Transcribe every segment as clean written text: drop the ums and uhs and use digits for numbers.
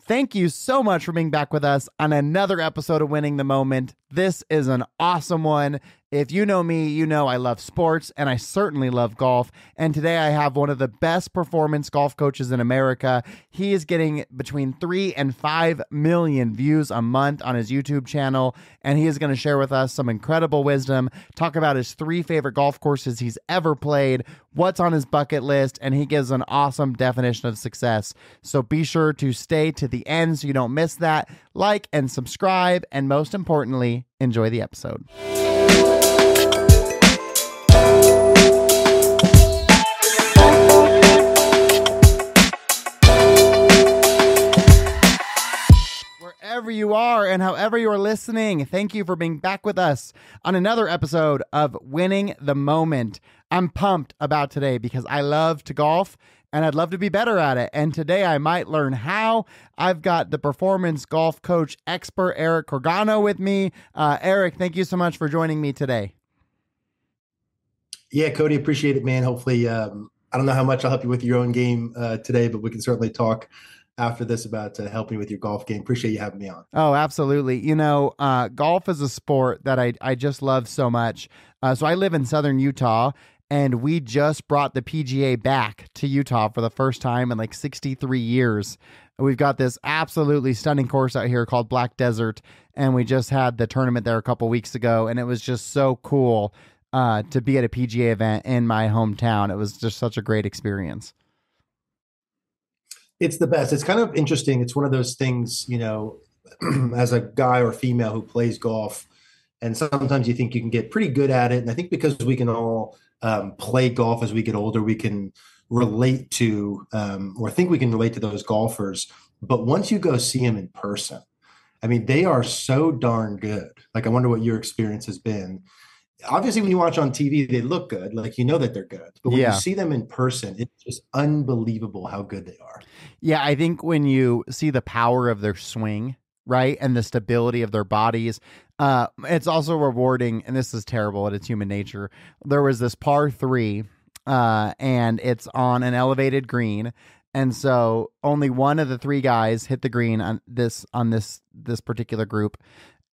Thank you so much for being back with us on another episode of Winning the Moment. This is an awesome one. If you know me, you know I love sports, and I certainly love golf. And today I have one of the best performance golf coaches in America. He is getting between 3 and 5 million views a month on his YouTube channel, and he is going to share with us some incredible wisdom, talk about his 3 favorite golf courses he's ever played, what's on his bucket list, and he gives an awesome definition of success. So be sure to stay to the end so you don't miss that. Like and subscribe, and most importantly, enjoy the episode. Wherever you are and however you are listening, thank you for being back with us on another episode of Winning the Moment. I'm pumped about today because I love to golf and I'd love to be better at it. And today I might learn how. I've got the performance golf coach expert, Eric Cogorno, with me. Eric, thank you so much for joining me today. Yeah, Cody, appreciate it, man. Hopefully, I don't know how much I'll help you with your own game today, but we can certainly talk after this about helping you with your golf game. Appreciate you having me on. Oh, absolutely. You know, golf is a sport that I just love so much. So I live in southern Utah, and we just brought the PGA back to Utah for the first time in like 63 years. We've got this absolutely stunning course out here called Black Desert, and we just had the tournament there a couple weeks ago, and it was just so cool to be at a PGA event in my hometown. It was just such a great experience. It's the best. It's kind of interesting. It's one of those things, you know, as a guy or female who plays golf, and sometimes you think you can get pretty good at it. And I think because we can all play golf as we get older, we can relate to or think we can relate to those golfers. But once you go see them in person, I mean, they are so darn good. Like, I wonder what your experience has been. Obviously, when you watch on TV, they look good. Like, you know that they're good. But when you see them in person, it's just unbelievable how good they are. Yeah, I think when you see the power of their swing, right, and the stability of their bodies, it's also rewarding, and this is terrible, and it's human nature. There was this par 3, and it's on an elevated green, and so only one of the 3 guys hit the green on this particular group.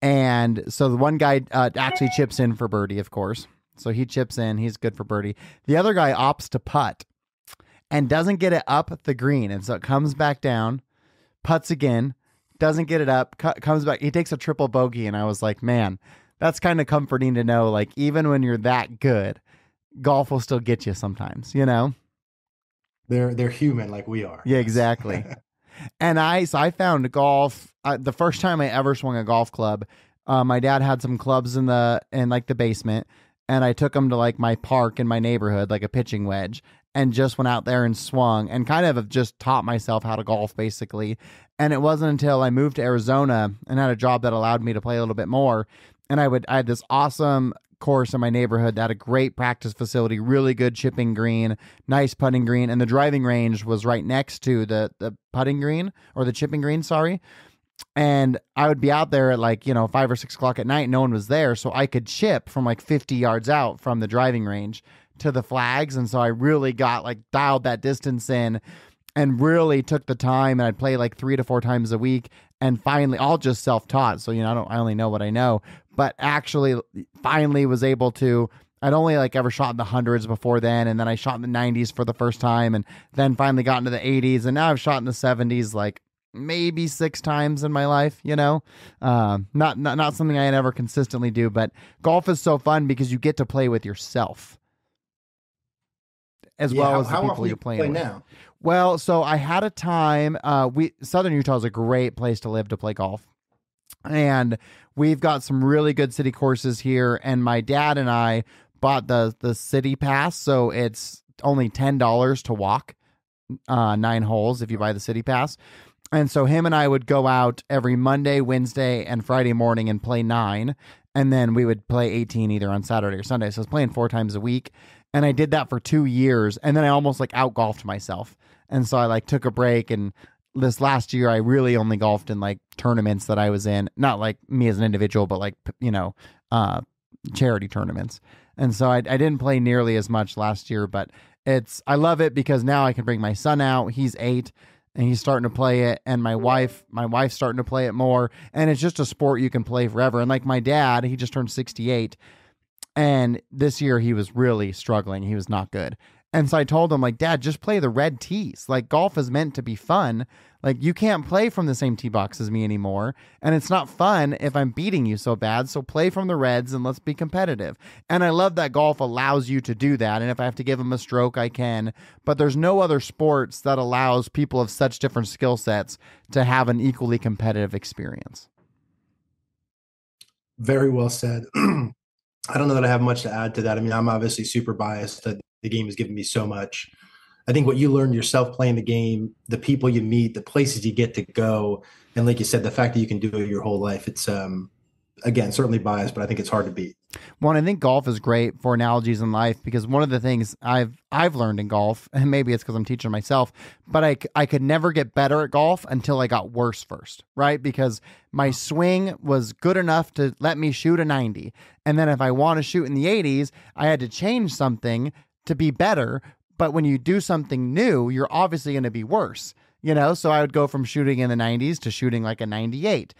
And so the one guy actually chips in for birdie, of course. So he chips in. He's good for birdie. The other guy opts to putt and doesn't get it up the green. And so it comes back down, putts again, doesn't get it up, comes back. He takes a triple bogey. And I was like, man, that's kind of comforting to know. Like, even when you're that good, golf will still get you sometimes, you know? They're human like we are. Yeah, exactly. And I found golf the first time I ever swung a golf club. My dad had some clubs in like the basement, and I took them to like my park in my neighborhood, like a pitching wedge, and just went out there and swung and kind of have just taught myself how to golf basically. And it wasn't until I moved to Arizona and had a job that allowed me to play a little bit more. And I had this awesome course in my neighborhood that had a great practice facility, really good chipping green, nice putting green, and the driving range was right next to the putting green, or the chipping green, sorry. And I would be out there at like, 5 or 6 o'clock at night. No one was there, so I could chip from like 50 yards out from the driving range to the flags. And so I really got like dialed that distance in and really took the time, and I'd play like 3 to 4 times a week. And finally, all just self-taught. So, I only know what I know, but actually finally was able to. I'd only like ever shot in the hundreds before then. And then I shot in the 90s for the first time, and then finally got into the 80s. And now I've shot in the 70s, like maybe 6 times in my life, not something I ever consistently do, but golf is so fun because you get to play with yourself as well as the people you're playing with. Now? Well, so I had a time, Southern Utah is a great place to live to play golf. And we've got some really good city courses here. And my dad and I bought the city pass. So it's only $10 to walk 9 holes if you buy the city pass. And so him and I would go out every Monday, Wednesday, and Friday morning and play 9. And then we would play 18 either on Saturday or Sunday. So I was playing 4 times a week. And I did that for 2 years. And then I almost like out-golfed myself. And so I like took a break, and this last year I really only golfed in like tournaments that I was in, not like me as an individual, but like, charity tournaments. And so I didn't play nearly as much last year, but I love it because now I can bring my son out. He's 8, and he's starting to play it, and my wife's starting to play it more, and it's just a sport you can play forever. And like my dad, he just turned 68, and this year he was really struggling. He was not good. And so I told him, like, Dad, just play the red tees. Like, golf is meant to be fun. Like, you can't play from the same tee box as me anymore. And it's not fun if I'm beating you so bad. So play from the reds and let's be competitive. And I love that golf allows you to do that. And if I have to give him a stroke, I can. But there's no other sports that allows people of such different skill sets to have an equally competitive experience. Very well said. I don't know that I have much to add to that. I mean, I'm obviously super biased. The game has given me so much. I think what you learn yourself playing the game, the people you meet, the places you get to go, and like you said, the fact that you can do it your whole life, it's again, certainly biased, but I think it's hard to beat. Well, and I think golf is great for analogies in life, because one of the things I've learned in golf, and maybe it's because I'm teaching myself, but I could never get better at golf until I got worse first, right? Because my swing was good enough to let me shoot a 90. And then if I want to shoot in the 80s, I had to change something to be better. But when you do something new, you're obviously going to be worse, So I would go from shooting in the 90s to shooting like a 98.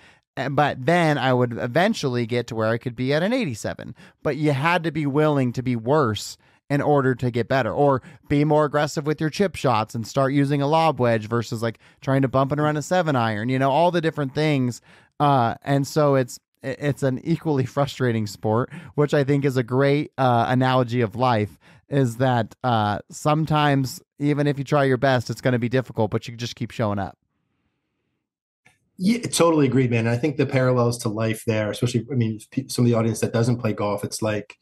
But then I would eventually get to where I could be at an 87. But you had to be willing to be worse in order to get better, or be more aggressive with your chip shots and start using a lob wedge versus like trying to bump it around a 7-iron, all the different things. And so it's an equally frustrating sport, which I think is a great analogy of life, is that sometimes even if you try your best, it's going to be difficult, but you just keep showing up. Yeah, totally agreed, man. I think the parallels to life there, especially, I mean, some of the audience that doesn't play golf, it's like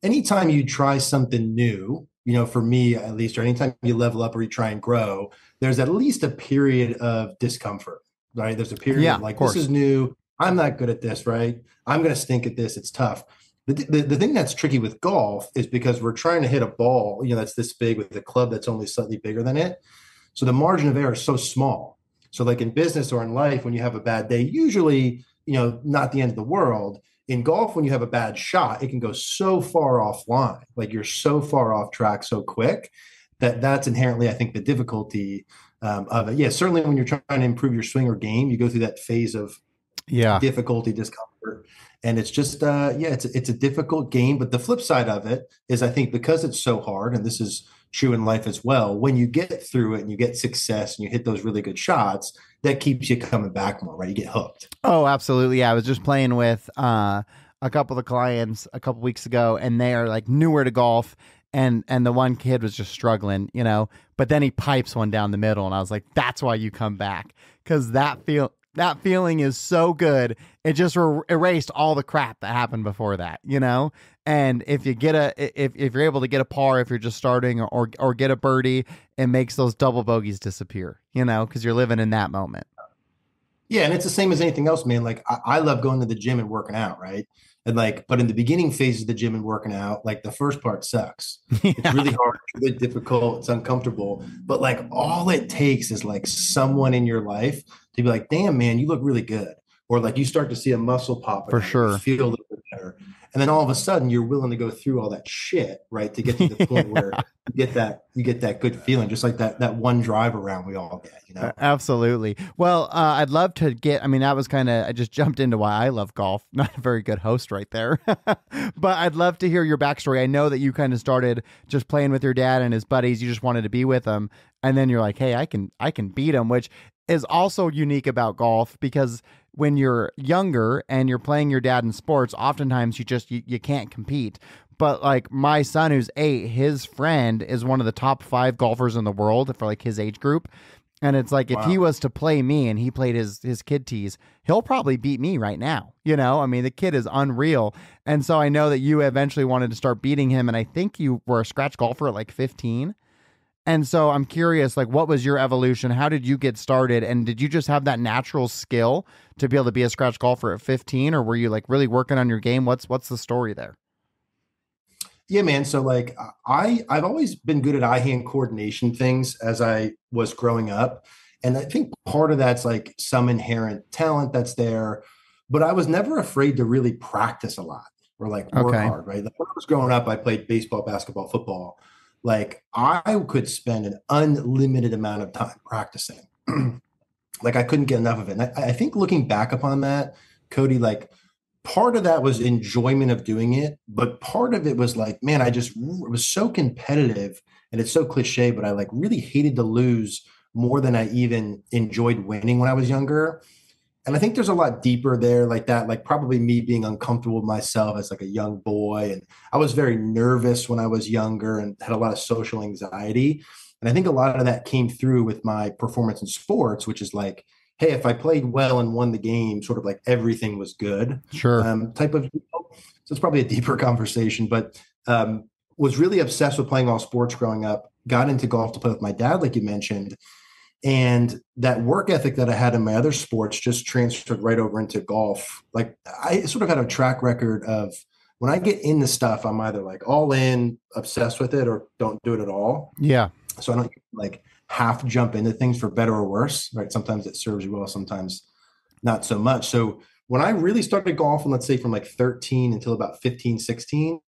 anytime you try something new, for me at least, or anytime you level up or you try and grow, there's at least a period of discomfort, right? There's a period of like, this is new. I'm not good at this, right? I'm going to stink at this. It's tough. The thing that's tricky with golf is because we're trying to hit a ball, that's this big with a club that's only slightly bigger than it. So the margin of error is so small. So like in business or in life, when you have a bad day, usually, not the end of the world. In golf, when you have a bad shot, it can go so far offline, like you're so far off track so quick that's inherently, I think, the difficulty of it. Yeah, certainly when you're trying to improve your swing or game, you go through that phase of difficulty, discomfort. And it's just, it's a difficult game. But the flip side of it is, I think, because it's so hard, and this is true in life as well, when you get through it and you get success and you hit those really good shots, that keeps you coming back more, right? You get hooked. Oh, absolutely. Yeah. I was just playing with a couple of clients a couple weeks ago, and they are like newer to golf. And the one kid was just struggling, but then he pipes one down the middle. And I was like, that's why you come back. Cause that feeling is so good. It just erased all the crap that happened before that, And if you get if you're able to get a par, if you're just starting, or get a birdie, it makes those double bogeys disappear, because you're living in that moment. Yeah. And it's the same as anything else, man. Like I love going to the gym and working out, right? And like, but in the beginning phases of the gym and working out, like the first part sucks. Yeah. It's really hard, it's really difficult, it's uncomfortable. But like all it takes is like someone in your life to be like, damn, man, you look really good. Or like you start to see a muscle pop. For sure. Feel a little bit better. And then all of a sudden you're willing to go through all that shit, right? To get to the point where you get that good feeling, just like that one drive around we all get, Absolutely. Well, I'd love to that was I just jumped into why I love golf. Not a very good host right there, but I'd love to hear your backstory. I know that you kind of started just playing with your dad and his buddies. You just wanted to be with them. And then you're like, hey, I can beat him, which is also unique about golf, because when you're younger and you're playing your dad in sports, oftentimes you can't compete. But like my son, who's 8, his friend is one of the top 5 golfers in the world for like his age group. And it's like, if he was to play me and he played his kid tees, he'll probably beat me right now. I mean, the kid is unreal. And so I know that you eventually wanted to start beating him. And I think you were a scratch golfer at like 15. And so I'm curious, like, what was your evolution? How did you get started? And did you just have that natural skill to be able to be a scratch golfer at 15? Or were you like really working on your game? What's the story there? Yeah, man. So like I've always been good at eye-hand coordination things as I was growing up. And I think part of that's like some inherent talent that's there, but I was never afraid to really practice a lot or like work hard, right? Like when I was growing up, I played baseball, basketball, football. Like I could spend an unlimited amount of time practicing. like I couldn't get enough of it. And I think looking back upon that, Cody, like part of that was enjoyment of doing it, but part of it was like, man, it was so competitive, and it's so cliche, but I like really hated to lose more than I even enjoyed winning when I was younger. And I think there's a lot deeper there, like that, like probably me being uncomfortable with myself as like a young boy. And I was very nervous when I was younger and had a lot of social anxiety. And I think a lot of that came through with my performance in sports, which is like, hey, if I played well and won the game, sort of like everything was good, Sure. type of. So it's probably a deeper conversation, but was really obsessed with playing all sports growing up. Got into golf to play with my dad, like you mentioned, and that work ethic that I had in my other sports just transferred right over into golf. Like I sort of had a track record of when I get into stuff, I'm either like all in, obsessed with it, or don't do it at all. Yeah. So I don't like half jump into things for better or worse, right? Sometimes it serves you well, sometimes not so much. So when I really started golfing, let's say from like 13 until about 15, 16,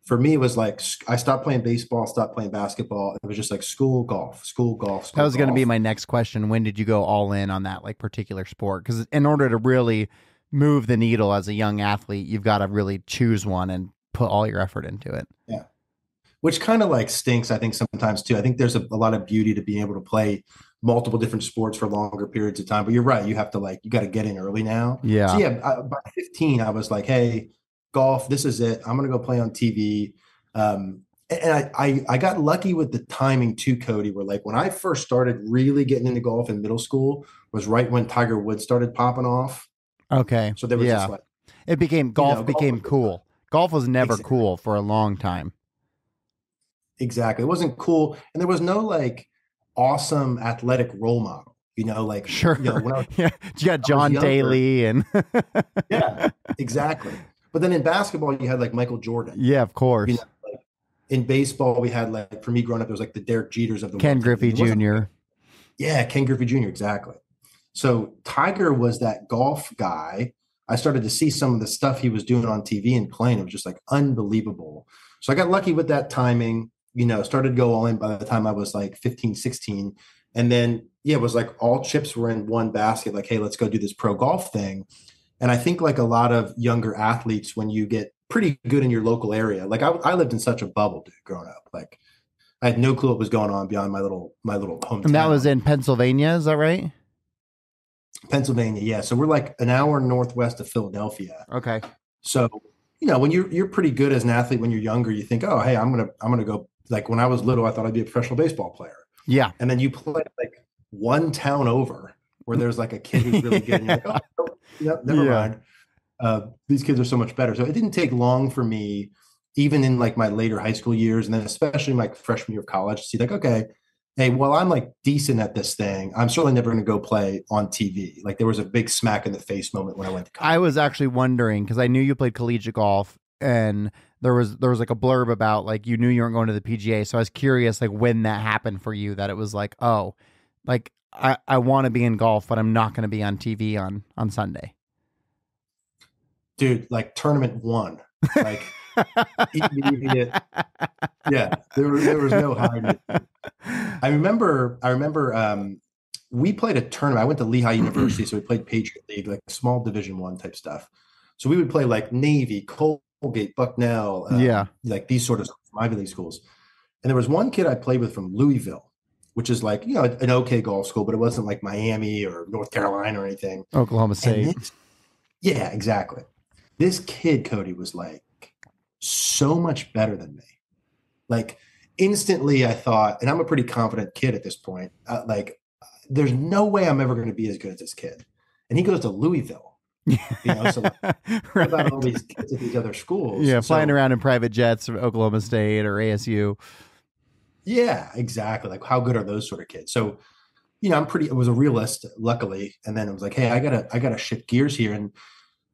for me, it was like I stopped playing baseball, stopped playing basketball. It was just like school, golf, school, golf, That school, was going to be golf. my next question. When did you go all in on that like particular sport? Because in order to really move the needle as a young athlete, you've got to really choose one and put all your effort into it. Yeah. Which kind of like stinks, I think, sometimes too. I think there's a lot of beauty to being able to play multiple different sports for longer periods of time. But you're right. You have to like, you got to get in early now. So Yeah. yeah, by 15, I was like, hey, golf, this is it. I'm going to go play on TV. And I got lucky with the timing too, Cody, where like when I first started really getting into golf in middle school was right when Tiger Woods started popping off. Okay. So there was Yeah. this like, It became golf golf became was cool. Golf was never exactly. cool for a long time. Exactly. It wasn't cool. And there was no like awesome athletic role model, like, Sure. when Yeah. You got I was John younger. Daly and Yeah, exactly. But then in basketball, you had like Michael Jordan, yeah, of you course. know, like in baseball, we had like, for me growing up, there was like the Derek Jeters of the Ken world type of thing. Griffey There wasn't, Jr. yeah, Ken Griffey Jr., exactly. So Tiger was that golf guy. I started to see some of the stuff he was doing on TV and playing. It was just like unbelievable. So I got lucky with that timing, started to go all in by the time I was like 15, 16. And then, yeah, it was like all chips were in one basket. Like, hey, let's go do this pro golf thing. And I think like a lot of younger athletes, when you get pretty good in your local area, like I lived in such a bubble, dude, growing up. Like I had no clue what was going on beyond my little And that was hometown. in Pennsylvania, is that right? Pennsylvania, yeah. So we're like an hour northwest of Philadelphia. Okay. So, when you're pretty good as an athlete when you're younger, you think, oh, hey, I'm gonna go. Like when I was little, I thought I'd be a professional baseball player. Yeah. And then you play like one town over where there's like a kid who's really good, and you're like, oh, no, never Yeah. mind. These kids are so much better. So it didn't take long for me, even in like my later high school years, and then especially my freshman year of college, to see like, okay, hey, well, I'm like decent at this thing. I'm certainly never going to go play on TV. Like there was a big smack in the face moment when I went to I college. was actually wondering because I knew you played collegiate golf and there was like a blurb about like you knew you weren't going to the PGA. So I was curious like when that happened for you that it was like, oh, like I want to be in golf, but I'm not going to be on TV on Sunday. Dude, like tournament one, like immediate. Yeah, there was no hiding it. I remember we played a tournament. I went to Lehigh University, so we played Patriot League, like small Division I type stuff. So we would play like Navy, Colgate, Bucknell, Yeah. like these sort of Ivy League schools. And there was one kid I played with from Louisville, which is like, an okay golf school, but it wasn't like Miami or North Carolina or anything. Oklahoma And State. yeah, exactly. This kid, Cody, was like so much better than me. Like instantly, I thought, and I'm a pretty confident kid at this point, like, there's no way I'm ever going to be as good as this kid. And he goes to Louisville, so like, what about all Right. these kids at these other schools? Yeah, flying So around in private jets from Oklahoma State or ASU. yeah, exactly. Like, how good are those sort of kids? So, it was a realist, luckily. And then it was like, hey, I gotta shift gears here. And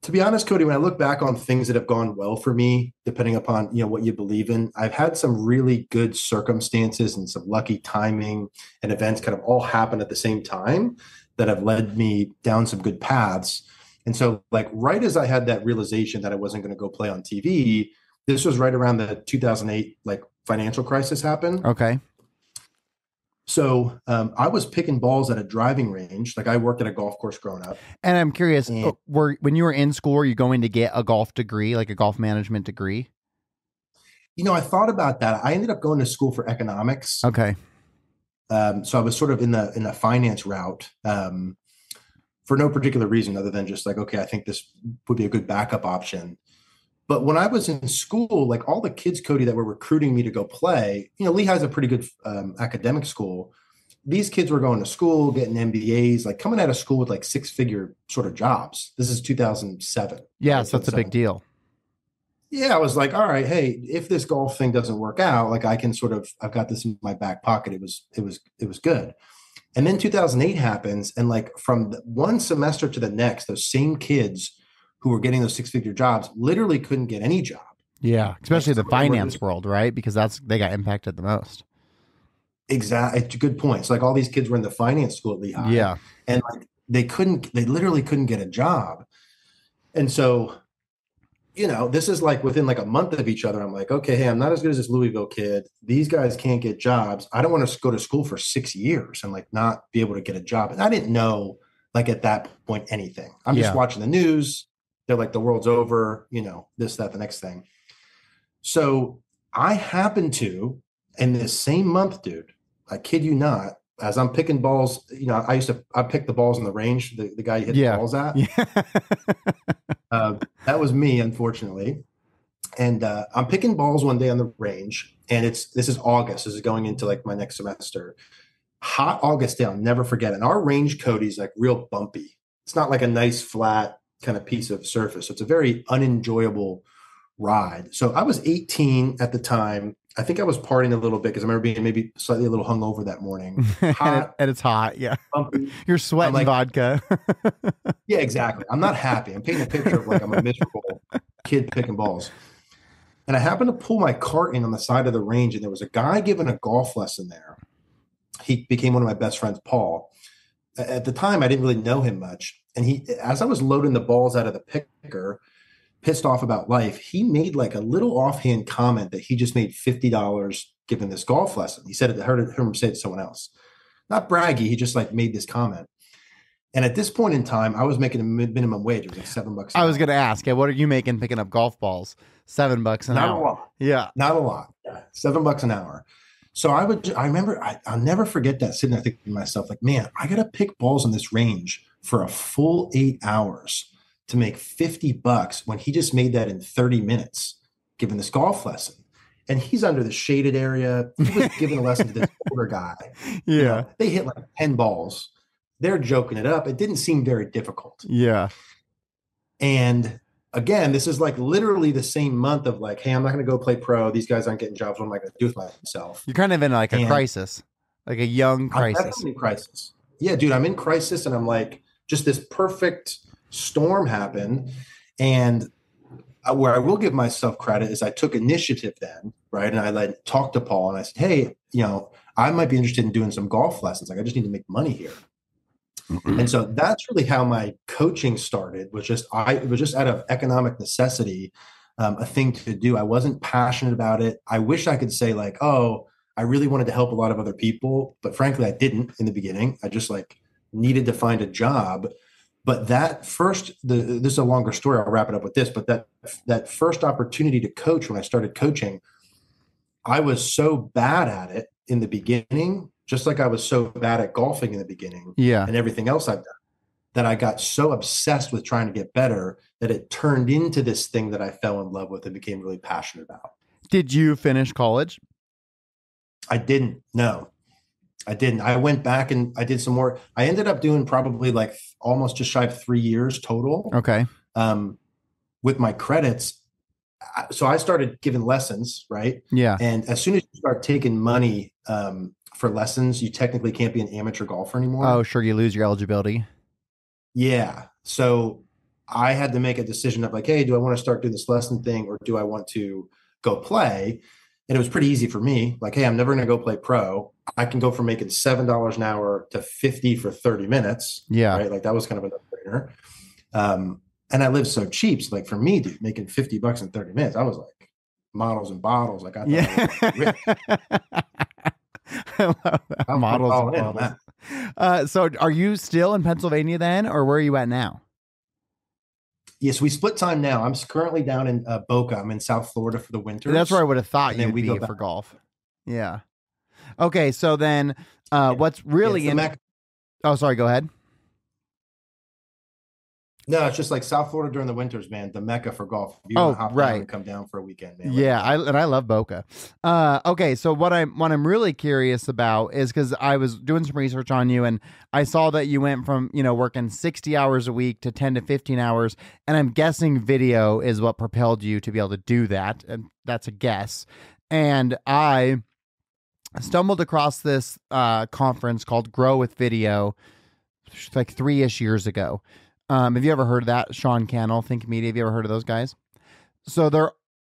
to be honest, Cody, when I look back on things that have gone well for me, depending upon, what you believe in, I've had some really good circumstances and some lucky timing and events kind of all happen at the same time that have led me down some good paths. And so like right as I had that realization that I wasn't going to go play on TV, this was right around the 2008 like financial crisis happened. Okay. I was picking balls at a driving range. Like I worked at a golf course growing up. And I'm curious, And, when you were in school, were you going to get a golf degree, like a golf management degree? I thought about that. I ended up going to school for economics. Okay. So I was sort of in the finance route for no particular reason other than just like, okay, I think this would be a good backup option. But when I was in school, like all the kids, Cody, that were recruiting me to go play, Lehigh's a pretty good academic school. These kids were going to school, getting MBAs, like coming out of school with like six-figure sort of jobs. This is 2007. Yeah, so that's a big deal. Yeah, I was like, all right, hey, if this golf thing doesn't work out, like I can I've got this in my back pocket. It was good. And then 2008 happens, and like from one semester to the next, those same kids who were getting those six-figure jobs literally couldn't get any job. Yeah, especially the finance world, right? Because they got impacted the most. Exactly. Good point. So like all these kids were in the finance school at Lehigh. Yeah. And like they literally couldn't get a job. And so, this is like within like a month of each other. I'm like, okay, hey, I'm not as good as this Louisville kid. These guys can't get jobs. I don't want to go to school for 6 years and like not be able to get a job. And I didn't know like at that point anything. I'm just watching the news. They're like, the world's over, this, that, the next thing. So I happened to, in this same month, dude, I kid you not, as I'm picking balls, I pick the balls in the range, the guy you hit the balls at. Yeah. That was me, unfortunately. And I'm picking balls one day on the range, and this is August. This is going into like my next semester. Hot August day, I'll never forget it. And our range, Cody's like real bumpy. It's not like a nice flat kind of piece of surface. So it's a very unenjoyable ride. So I was 18 at the time. I think I was partying a little bit because I remember being maybe slightly a little hungover that morning. Hot, and it's hot. Yeah. Bumpy. You're sweating like, vodka. Yeah, exactly. I'm not happy. I'm painting a picture of like I'm a miserable kid picking balls. And I happened to pull my cart in on the side of the range, and there was a guy giving a golf lesson there. He became one of my best friends, Paul. At the time, I didn't really know him much. And as I was loading the balls out of the picker, pissed off about life, he made like a little offhand comment that he just made $50 giving this golf lesson. He said it, heard him say it to someone else. Not braggy, he just like made this comment. And at this point in time, I was making a minimum wage. It was like $7. I was going to ask, what are you making picking up golf balls? $7 an hour. Not a lot. Yeah. Not a lot. Yeah. $7 an hour. So I remember, I'll never forget that, sitting there thinking to myself, like, man, I got to pick balls in this range for a full 8 hours to make $50 when he just made that in 30 minutes, giving this golf lesson. And he's under the shaded area. He was giving a lesson to this older guy. Yeah. They hit like 10 balls. They're joking it up. It didn't seem very difficult. Yeah. And again, this is like literally the same month of like, hey, I'm not going to go play pro. These guys aren't getting jobs. What am I going to do with myself? You're kind of in like a crisis, like a young crisis. I'm definitely in crisis. Yeah, dude, I'm in crisis, and I'm like, just this perfect storm happened. And where I will give myself credit is I took initiative then, right? And I like talked to Paul, and I said, hey, I might be interested in doing some golf lessons. Like, I just need to make money here. And so that's really how my coaching started. It was just out of economic necessity, a thing to do. I wasn't passionate about it. I wish I could say like, oh, I really wanted to help a lot of other people, but frankly, I didn't in the beginning. I just like needed to find a job. But this is a longer story. I'll wrap it up with this. But that first opportunity to coach, when I started coaching, I was so bad at it in the beginning, just like I was so bad at golfing in the beginning, and everything else I've done, that I got so obsessed with trying to get better that it turned into this thing that I fell in love with and became really passionate about. Did you finish college? I didn't. No, I didn't. I went back and I did some more. I ended up doing probably like almost just shy of 3 years total. Okay. With my credits. So I started giving lessons, right? Yeah. And as soon as you start taking money for lessons, you technically can't be an amateur golfer anymore. Oh, sure. You lose your eligibility. Yeah. So I had to make a decision of like, hey, do I want to start doing this lesson thing, or do I want to go play? And it was pretty easy for me. Like, hey, I'm never going to go play pro. I can go from making $7 an hour to 50 for 30 minutes. Yeah. Right. Like that was kind of a no-brainer. And I lived so cheap. So like for me, dude, making $50 in 30 minutes, I was like models and bottles. I got that. I love that. I'm Models all and in on models. that. So are you still in Pennsylvania then, or where are you at now? Yes, we split time now. I'm currently down in Boca. I'm in South Florida for the That's where I winters, would have thought and then you'd we go be back. for golf. Yeah. Okay. So then, Yeah, what's yeah, it's really the in? Mecca. Oh, sorry. Go ahead. No, it's just like South Florida during the winters, man. The Mecca for golf. If you want to Oh, hop down right. and come down for a weekend, man, let me Yeah, know. I love Boca. Okay, so what I'm really curious about is because I was doing some research on you and I saw that you went from working 60 hours a week to 10 to 15 hours, and I'm guessing video is what propelled you to be able to do that, and that's a guess. And I stumbled across this conference called Grow with Video like 3-ish years ago. Have you ever heard of that? Sean Cannell, Think Media. Have you ever heard of those guys? So they're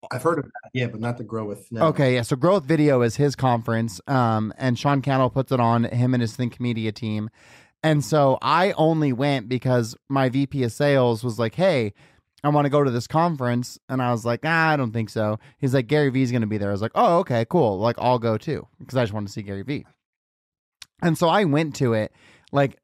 I've heard of that, yeah, but not the grow with. No. okay, yeah. So Growth Video is his conference, and Sean Cannell puts it on, him and his Think Media team. And so I only went because my VP of sales was like, "Hey, I want to go to this conference," and I was like, "Ah, I don't think so." He's like, "Gary V's going to be there." I was like, "Oh, okay, cool. Like, I'll go too," because I just want to see Gary V. And so I went to it, like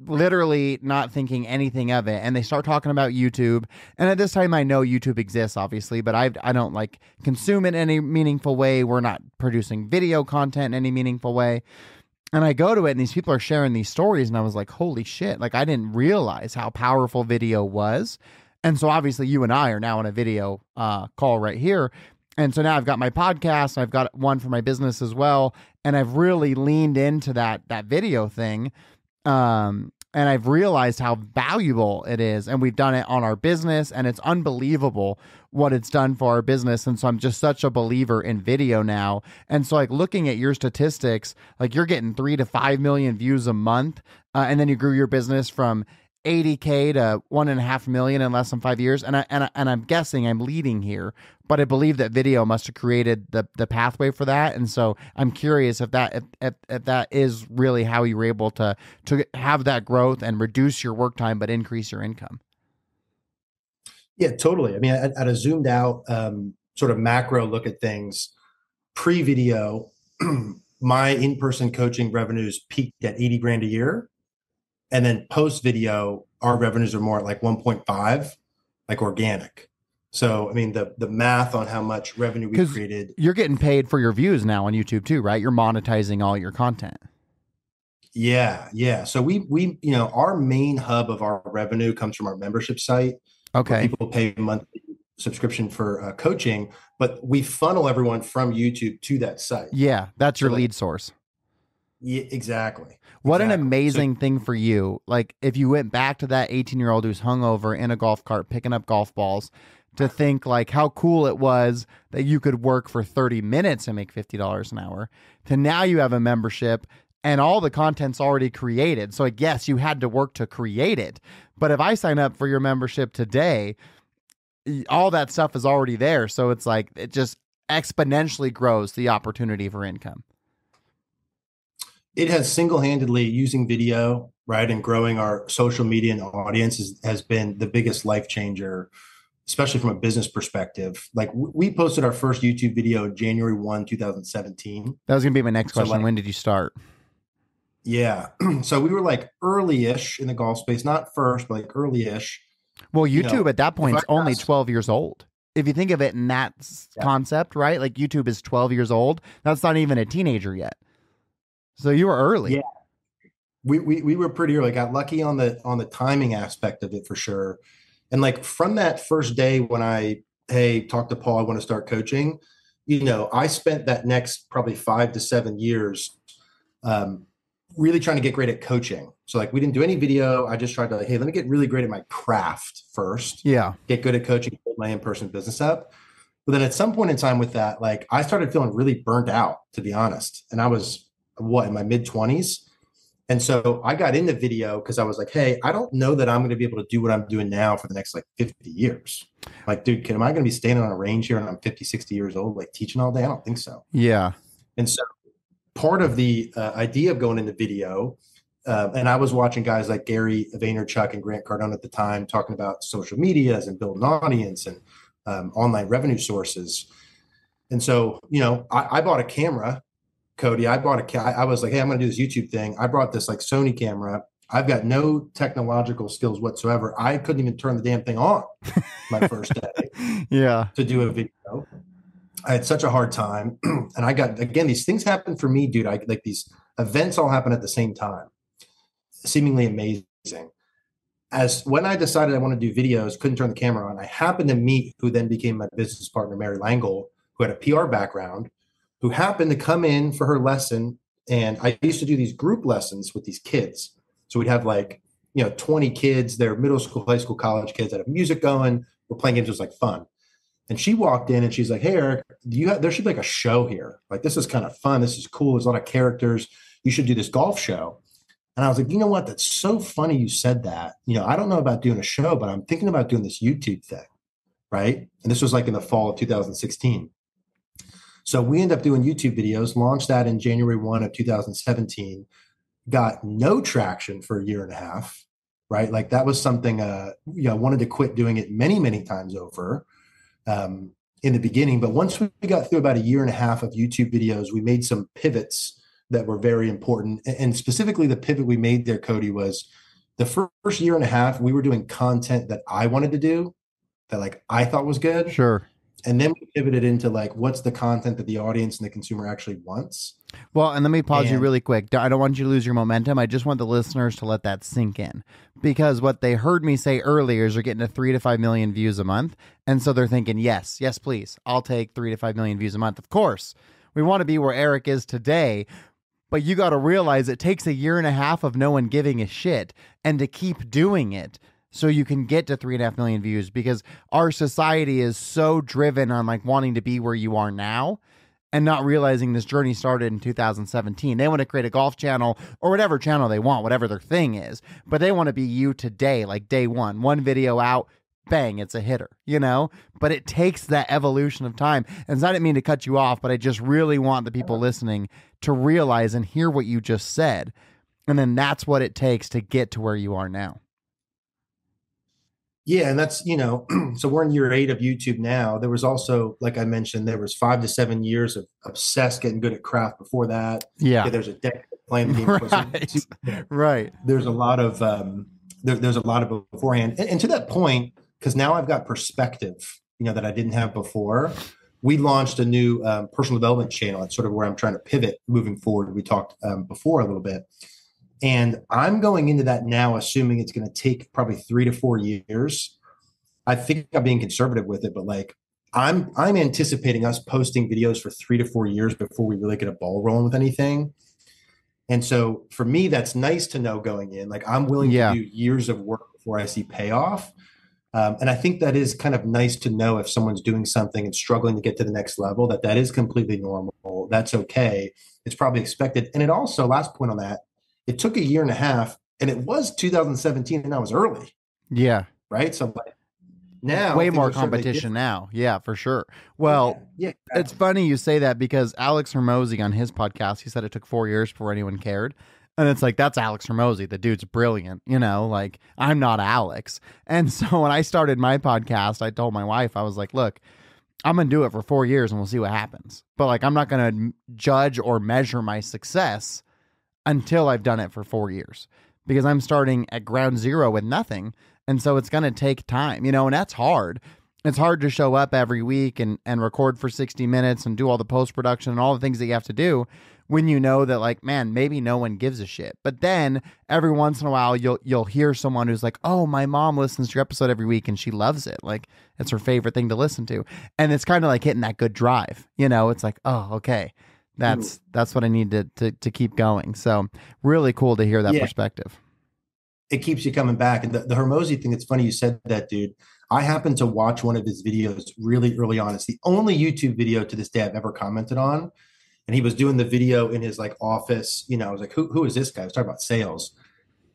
literally not thinking anything of it. And they start talking about YouTube. And at this time, I know YouTube exists, obviously, but I don't like consume it in any meaningful way. We're not producing video content in any meaningful way. And I go to it, and these people are sharing these stories, and I was like, holy shit! Like, I didn't realize how powerful video was. And so obviously, you and I are now on a video call right here. And so now I've got my podcast, and I've got one for my business as well, and I've really leaned into that video thing. And I've realized how valuable it is, and we've done it on our business, and it's unbelievable what it's done for our business. And so I'm just such a believer in video now. And so, like, looking at your statistics, like you're getting 3 to 5 million views a month, and then you grew your business from 80K to 1.5 million in less than 5 years. And I'm guessing I'm leading here, but I believe that video must have created the pathway for that. And so I'm curious if that is really how you were able to have that growth and reduce your work time but increase your income. Yeah, totally. I mean, at a zoomed out sort of macro look at things, pre-video, my in-person coaching revenues peaked at 80 grand a year. And then post-video, our revenues are more at like 1.5, like organic. So, I mean, the math on how much revenue we created. You're getting paid for your views now on YouTube too, right? You're monetizing all your content. Yeah, yeah. So we our main hub of our revenue comes from our membership site, where Okay. people pay a monthly subscription for coaching, but we funnel everyone from YouTube to that site. Yeah, that's your So, lead source. yeah, exactly. What an Exactly. amazing thing for you. Like, if you went back to that 18-year-old who's hungover in a golf cart picking up golf balls, to think like how cool it was that you could work for 30 minutes and make $50 an hour, to now you have a membership and all the content's already created. So I guess you had to work to create it. But if I sign up for your membership today, all that stuff is already there. So it's like it just exponentially grows the opportunity for income. It has single-handedly, using video, right, and growing our social media and audience has been the biggest life changer, especially from a business perspective. Like we posted our first YouTube video January 2017. That was going to be my next So, question. like, When did you start? yeah. So we were like early-ish in the golf space, not first, but like early-ish. Well, YouTube at that point if is I only asked- 12 years old. If you think of it in that concept, right? Like YouTube is 12 years old. That's not even a teenager yet. So you were early. Yeah. We were pretty early. Got lucky on the timing aspect of it for sure. And like from that first day when hey, talked to Paul, I want to start coaching, I spent that next probably 5 to 7 years really trying to get great at coaching. So like we didn't do any video. I just tried to hey, let me get really great at my craft first. Yeah. Get good at coaching, build my in-person business up. But then at some point in time with that, like I started feeling really burnt out, to be honest. And I was in my mid-20s. And so I got into video because I was like, hey, I don't know that I'm going to be able to do what I'm doing now for the next like 50 years. Like, dude, am I going to be standing on a range here and I'm 50, 60 years old, like teaching all day? I don't think so. Yeah. And so part of the idea of going into video, and I was watching guys like Gary Vaynerchuk and Grant Cardone at the time talking about social medias and building an audience and online revenue sources. And so, I bought a camera Cody, I was like, hey, I'm going to do this YouTube thing. I brought this like Sony camera. I've got no technological skills whatsoever. I couldn't even turn the damn thing on my first day Yeah. to do a video. I had such a hard time. And I got, again, these things happen for me, dude. I like these events all happen at the same time, seemingly amazing. As when I decided I want to do videos, couldn't turn the camera on, I happened to meet who then became my business partner, Mary Langle, who had a PR background, who happened to come in for her lesson. And I used to do these group lessons with these kids. So we'd have like, 20 kids, they're middle school, high school, college kids that have music going. We're playing games. It was like fun. And she walked in and she's like, hey, Eric, there should be like a show here. Like, this is kind of fun. This is cool. There's a lot of characters. You should do this golf show. And I was like, you know what? That's so funny you said that. I don't know about doing a show, but I'm thinking about doing this YouTube thing. Right. And this was like in the fall of 2016. So we end up doing YouTube videos, launched that in January 1 of 2017, got no traction for a year and a half. Right. Like that was something, I wanted to quit doing it many, many times over in the beginning. But once we got through about a year and a half of YouTube videos, we made some pivots that were very important. And specifically the pivot we made there, Cody, was the first year and a half, we were doing content that I wanted to do that like I thought was good. Sure. And then we pivoted into like, what's the content that the audience and the consumer actually wants? Well, and let me pause you really quick. I don't want you to lose your momentum. I just want the listeners to let that sink in, because what they heard me say earlier is they're getting to 3 to 5 million views a month. And so they're thinking, yes, please. I'll take 3 to 5 million views a month. Of course, we want to be where Eric is today, but you got to realize it takes a year and a half of no one giving a shit and to keep doing it so you can get to 3.5 million views, because our society is so driven on like wanting to be where you are now and not realizing this journey started in 2017. They want to create a golf channel or whatever channel they want, whatever their thing is, but they want to be you today, like day one video out, bang, it's a hitter, but it takes that evolution of time. And so I didn't mean to cut you off, but I just really want the people listening to realize and hear what you just said. And then that's what it takes to get to where you are now. Yeah. And that's, so we're in year 8 of YouTube now. There was also, like I mentioned, there was 5 to 7 years of obsessed getting good at craft before that. Yeah. There's a decade of playing the game. Right. Right. There's a lot of, there's a lot of beforehand. And to that point, because now I've got perspective, that I didn't have before. We launched a new personal development channel. That's sort of where I'm trying to pivot moving forward. We talked before a little bit. And I'm going into that now, assuming it's going to take probably 3 to 4 years. I think I'm being conservative with it, but like I'm anticipating us posting videos for 3 to 4 years before we really get a ball rolling with anything. And so for me, that's nice to know going in. Like I'm willing to do years of work before I see payoff. And I think that is kind of nice to know if someone's doing something and struggling to get to the next level, that is completely normal. That's okay. It's probably expected. And it also, last point on that, it took a year and a half, and it was 2017, and I was early. Yeah. Right. So now way more competition now. Yeah, for sure. Well, yeah, it's funny you say that, because Alex Hormozy on his podcast, he said it took 4 years before anyone cared. And it's like, that's Alex Hormozy. The dude's brilliant. Like I'm not Alex. And so when I started my podcast, I told my wife, I was like, look, I'm going to do it for 4 years and we'll see what happens. But like, I'm not going to judge or measure my success until I've done it for 4 years, because I'm starting at ground zero with nothing. And so it's going to take time, and that's hard. It's hard to show up every week and record for 60 minutes and do all the post-production and all the things that you have to do when you know that, like, man, maybe no one gives a shit. But then every once in a while, you'll hear someone who's like, oh, my mom listens to your episode every week and she loves it. Like, it's her favorite thing to listen to. And it's kind of like hitting that good drive. It's like, oh, okay. That's what I need to keep going. So really cool to hear that perspective. It keeps you coming back. And the Hormozy thing, it's funny you said that, dude. I happened to watch one of his videos really early on. It's the only YouTube video to this day I've ever commented on. And he was doing the video in his like office. I was like, who is this guy? I was talking about sales.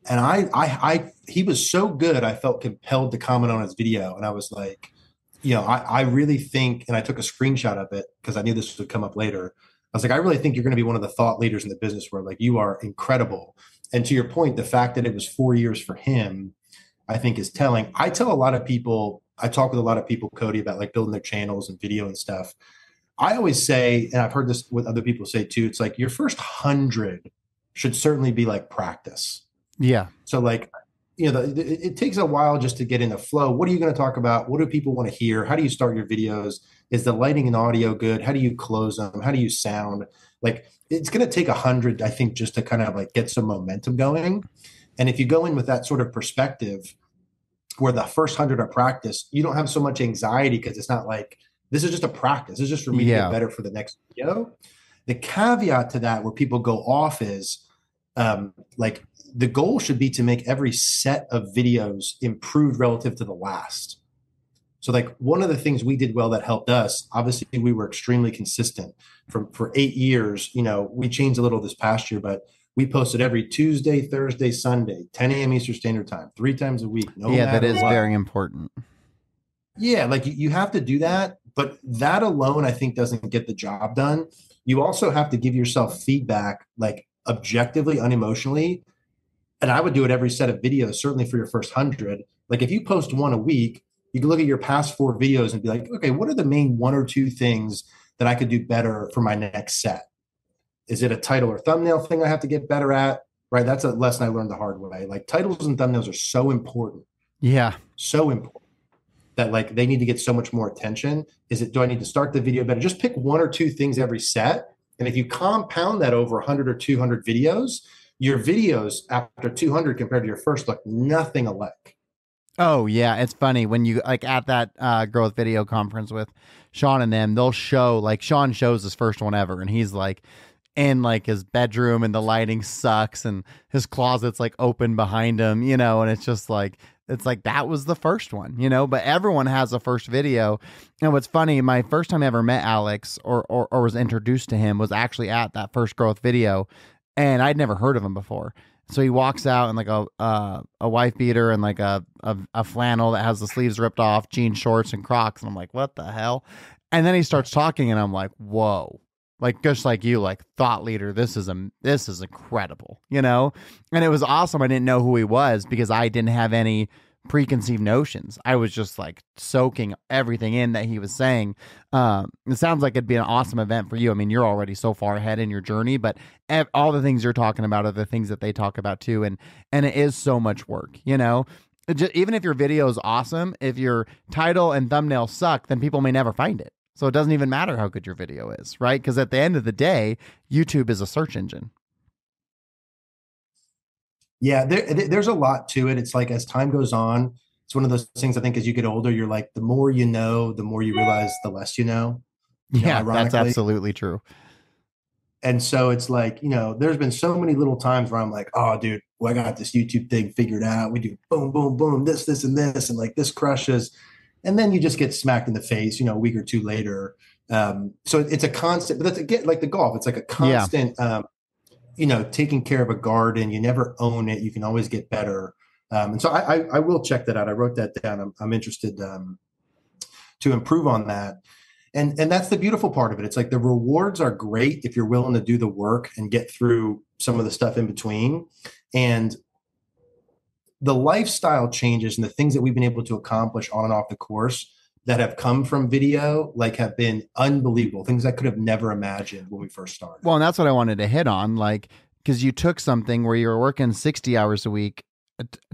And he was so good, I felt compelled to comment on his video. And I was like, I really think, and I took a screenshot of it because I knew this would come up later. I was like, I really think you're going to be one of the thought leaders in the business world. Like, you are incredible. And to your point, the fact that it was 4 years for him, I think is telling. I talk with a lot of people, Cody, about like building their channels and video and stuff. I always say, and I've heard this with other people say too, it's like your first 100 should certainly be like practice. Yeah. So like, it takes a while just to get in the flow. What are you going to talk about? What do people want to hear? How do you start your videos? Is the lighting and audio good? How do you close them? How do you sound? Like it's going to take 100, I think, just to kind of like get some momentum going. And if you go in with that sort of perspective where the first 100 are practice, you don't have so much anxiety because it's not like, this is just a practice. It's just for me to get better for the next video. The caveat to that where people go off is like the goal should be to make every set of videos improved relative to the last. So like one of the things we did well that helped us, obviously we were extremely consistent for 8 years. We changed a little this past year, but we posted every Tuesday, Thursday, Sunday, 10 a.m. Eastern Standard Time, 3 times a week. Yeah, that is very important. Yeah, like you have to do that, but that alone I think doesn't get the job done. You also have to give yourself feedback, like objectively, unemotionally. And I would do it every set of videos, certainly for your first 100. Like if you post one a week, you can look at your past 4 videos and be like, okay, what are the main 1 or 2 things that I could do better for my next set? Is it a title or thumbnail thing I have to get better at? Right. That's a lesson I learned the hard way. Like titles and thumbnails are so important. Yeah. So important that like they need to get so much more attention. Do I need to start the video better? Just pick 1 or 2 things every set. And if you compound that over 100 or 200 videos, your videos after 200 compared to your first look nothing alike. Oh yeah, it's funny when you like at that growth video conference with Sean and them, they'll show like Sean shows his first one ever, and he's like in like his bedroom and the lighting sucks and his closet's like open behind him, and it's like that was the first one, but everyone has a first video. And what's funny, my first time I ever met Alex or was introduced to him was actually at that first growth video, and I'd never heard of him before. So he walks out in like a wife beater and like a flannel that has the sleeves ripped off, jean shorts and Crocs. And I'm like, what the hell? And then he starts talking and I'm like, whoa, like just like you, like thought leader. This is incredible, And it was awesome. I didn't know who he was because I didn't have any preconceived notions. I was just like soaking everything in that he was saying. It sounds like it'd be an awesome event for you. I mean, you're already so far ahead in your journey, but all the things you're talking about are the things that they talk about too. And it is so much work, even if your video is awesome, if your title and thumbnail suck, then people may never find it. So it doesn't even matter how good your video is, right? Because at the end of the day, YouTube is a search engine. Yeah, there's a lot to it. It's like as time goes on, it's one of those things I think as you get older, you're like, the more you know, the more you realize the less you know. Yeah, that's absolutely true. And so it's like, there's been so many little times where I'm like, oh, dude, well, I got this YouTube thing figured out. We do boom, boom, boom, this, and this, and like this crushes. And then you just get smacked in the face, a week or 2 later. So it's a constant, but that's again, like the golf, it's like a constant, taking care of a garden. You never own it. You can always get better. And so I will check that out. I wrote that down. I'm interested to improve on that. And that's the beautiful part of it. It's like the rewards are great if you're willing to do the work and get through some of the stuff in between. And the lifestyle changes and the things that we've been able to accomplish on and off the course that have come from video, like have been unbelievable, things I could have never imagined when we first started. Well, and that's what I wanted to hit on, like, because you took something where you were working 60 hours a week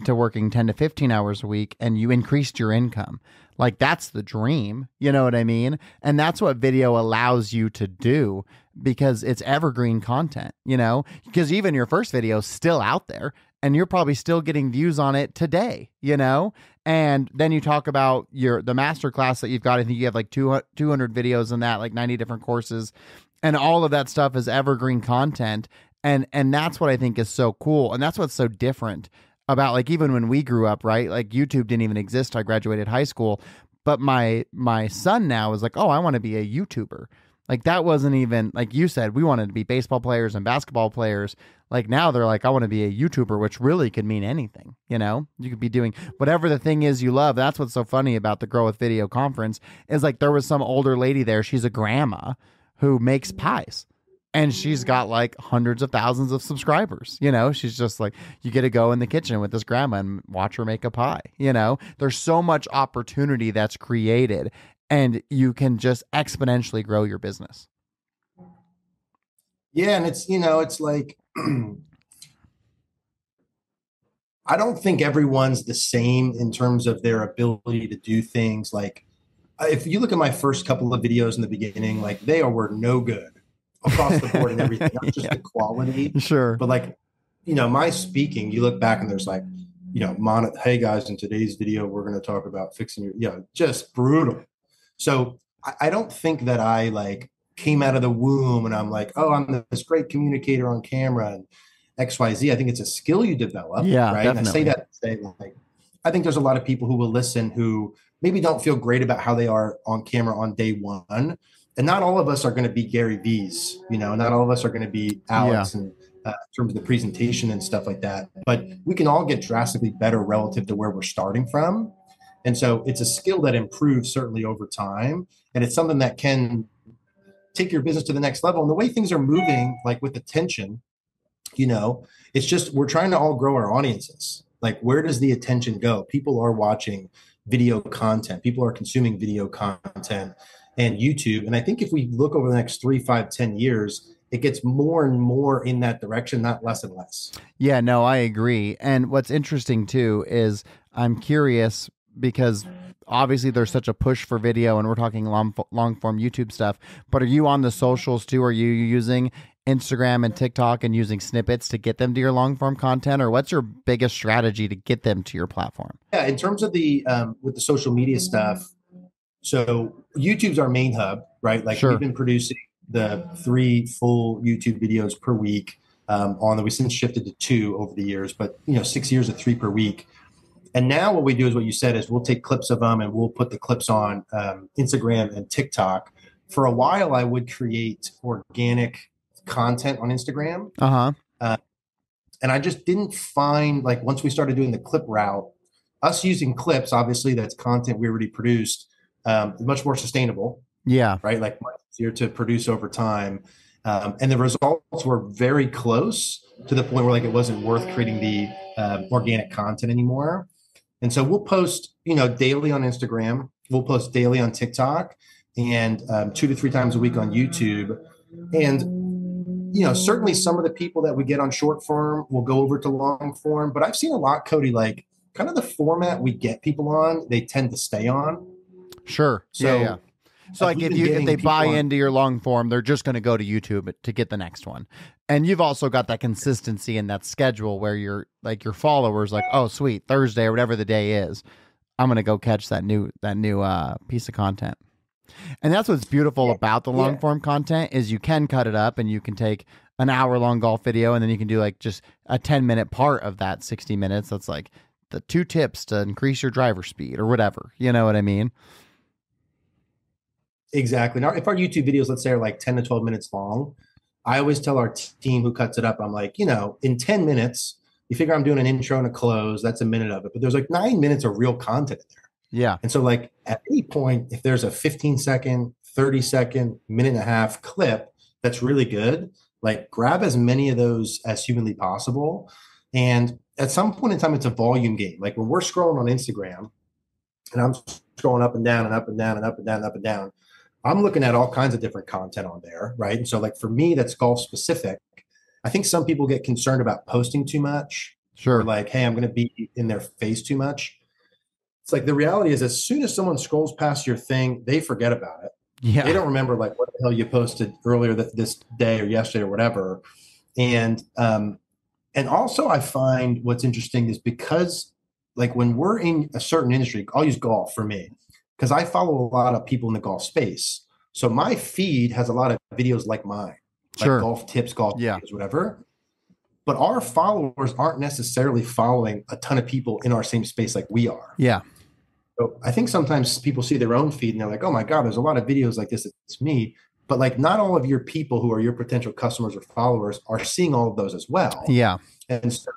to working 10 to 15 hours a week, and you increased your income. Like, that's the dream. You know what I mean? And that's what video allows you to do because it's evergreen content, because even your first video is still out there and you're probably still getting views on it today, And then you talk about the master class that you've got. I think you have like 200 videos in that, like 90 different courses, and all of that stuff is evergreen content. And that's what I think is so cool. And that's what's so different about, like, even when we grew up, right? Like YouTube didn't even exist. I graduated high school, but my son now is like, oh, I want to be a YouTuber. Like, that wasn't even, like you said, we wanted to be baseball players and basketball players. Like, now they're like, I want to be a YouTuber, which really could mean anything. You could be doing whatever the thing is you love. That's what's so funny about the Grow with Video conference is, like, there was some older lady there. She's a grandma who makes pies. And she's got like hundreds of thousands of subscribers. She's just like, you get to go in the kitchen with this grandma and watch her make a pie. There's so much opportunity that's created. and you can just exponentially grow your business. Yeah. And it's like, I don't think everyone's the same in terms of their ability to do things. Like, if you look at my first couple of videos in the beginning, like were no good across the board and everything, not just Yeah, the quality, sure. but like, my speaking, you look back and there's like, hey guys, in today's video, we're going to talk about fixing just brutal. So I don't think that I like came out of the womb and I'm like, oh, I'm this great communicator on camera and XYZ. I think it's a skill you develop, Yeah, right? And I say definitely. that to say, like, I think there's a lot of people who will listen who maybe don't feel great about how they are on camera on day one. And not all of us are going to be Gary V's, not all of us are going to be Yeah. Alex and in terms of the presentation and stuff like that. But we can all get drastically better relative to where we're starting from. And so it's a skill that improves certainly over time. And it's something that can take your business to the next level. And the way things are moving, like with attention, it's just we're trying to all grow our audiences. Like, where does the attention go? People are watching video content. People are consuming video content and YouTube. And I think if we look over the next 3, 5, 10 years, it gets more and more in that direction, not less and less. Yeah, no, I agree. And what's interesting too is I'm curious because obviously there's such a push for video and we're talking long form YouTube stuff, but are you on the socials too? Are you using Instagram and TikTok and using snippets to get them to your long form content, or what's your biggest strategy to get them to your platform? Yeah, in terms of the with the social media stuff, so YouTube's our main hub, right? Like, Sure. we've been producing the 3 full YouTube videos per week. We since shifted to 2 over the years, but 6 years of 3 per week. And now what we do is what you said is we'll take clips of them and we'll put the clips on Instagram and TikTok. For a while, I would create organic content on Instagram. And I just didn't find, like, once we started doing the clip route, us using clips, obviously that's content we already produced, much more sustainable. Yeah. Right. Like, much easier to produce over time. And the results were very close to the point where, like, it wasn't worth creating the organic content anymore. And so we'll post, daily on Instagram. We'll post daily on TikTok and 2 to 3 times a week on YouTube. And, certainly some of the people that we get on short form will go over to long form. But I've seen a lot, Cody, like, kind of the format we get people on, they tend to stay on. Sure. So, yeah. So like if they buy into your long form, they're just going to go to YouTube to get the next one. And you've also got that consistency in that schedule where your followers like, oh, sweet, Thursday or whatever the day is, I'm going to go catch that new piece of content. And that's what's beautiful about the long form content is you can cut it up and you can take an hour-long golf video and then you can do like just a 10-minute part of that 60 minutes. That's like the 2 tips to increase your driver speed or whatever. You know what I mean? Exactly. Now, if our YouTube videos, let's say, are like 10 to 12 minutes long, I always tell our team who cuts it up, I'm like, in 10 minutes, you figure I'm doing an intro and a close, that's a minute of it. But there's like 9 minutes of real content in there. Yeah. And so, like, at any point, if there's a 15-second, 30-second, minute and a half clip that's really good, like, grab as many of those as humanly possible. And at some point in time, it's a volume game. Like, when we're scrolling on Instagram and I'm scrolling up and down and up and down and up and down and up and down, I'm looking at all kinds of different content on there, right? And so, like, for me, that's golf specific. I think some people get concerned about posting too much. Sure. Or like, hey, I'm going to be in their face too much. It's like, the reality is, as soon as someone scrolls past your thing, they forget about it. Yeah. They don't remember, like, what the hell you posted earlier this day or yesterday or whatever. And also I find what's interesting is because, like, when we're in a certain industry, I'll use golf for me, because I follow a lot of people in the golf space. So my feed has a lot of videos like mine, like golf tips, golf videos, whatever. But our followers aren't necessarily following a ton of people in our same space like we are. Yeah. So I think sometimes people see their own feed and they're like, oh my God, there's a lot of videos like this. It's me. But, like, not all of your people who are your potential customers or followers are seeing all of those as well. Yeah. And so,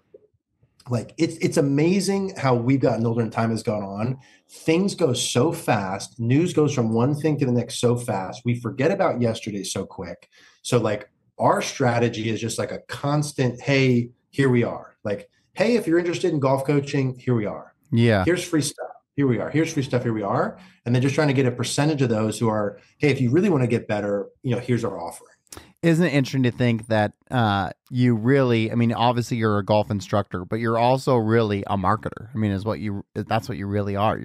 like, it's amazing how we've gotten older and time has gone on. Things go so fast. News goes from one thing to the next so fast. We forget about yesterday so quick. So, like, our strategy is just like a constant, hey, here we are. Like, hey, if you're interested in golf coaching, here we are. Yeah. Here's free stuff. Here we are. Here's free stuff. Here we are. And then just trying to get a percentage of those who are, hey, if you really want to get better, here's our offering. Isn't it interesting to think that you really, I mean, obviously you're a golf instructor, but you're also really a marketer. I mean, that's what you really are.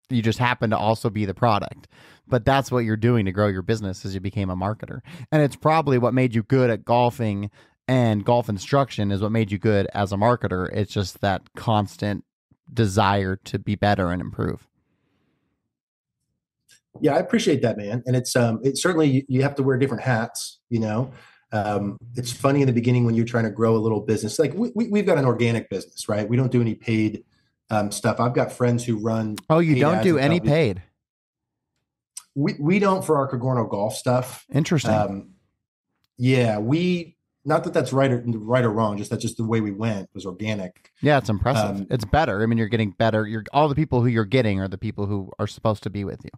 You just happen to also be the product, but that's what you're doing to grow your business as you became a marketer. And it's probably what made you good at golfing, and golf instruction is what made you good as a marketer. It's just that constant desire to be better and improve. Yeah, I appreciate that, man. And it's certainly you have to wear different hats. It's funny in the beginning when you're trying to grow a little business. Like we've got an organic business, right? We don't do any paid stuff. I've got friends who run. Oh, you don't do any paid? We don't for our Cogorno golf stuff. Interesting. Yeah, not that that's right or wrong. That's just the way we went, was organic. Yeah, it's impressive. It's better. I mean, you're getting better. All the people who you're getting are the people who are supposed to be with you.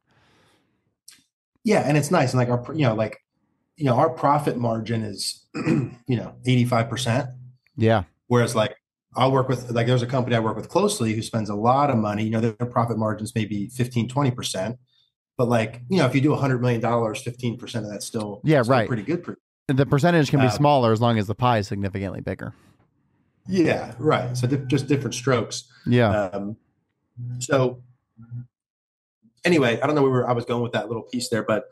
Yeah, and it's nice. And like our profit margin is 85%. Yeah. Whereas like I'll work with, like, there's a company I work with closely who spends a lot of money. Their profit margins may be 15-20%. But like, if you do $100 million, 15% of that's still right. Pretty good. The percentage can be smaller as long as the pie is significantly bigger. Yeah, right. So just different strokes. Yeah. So anyway, I don't know where I was going with that little piece there, but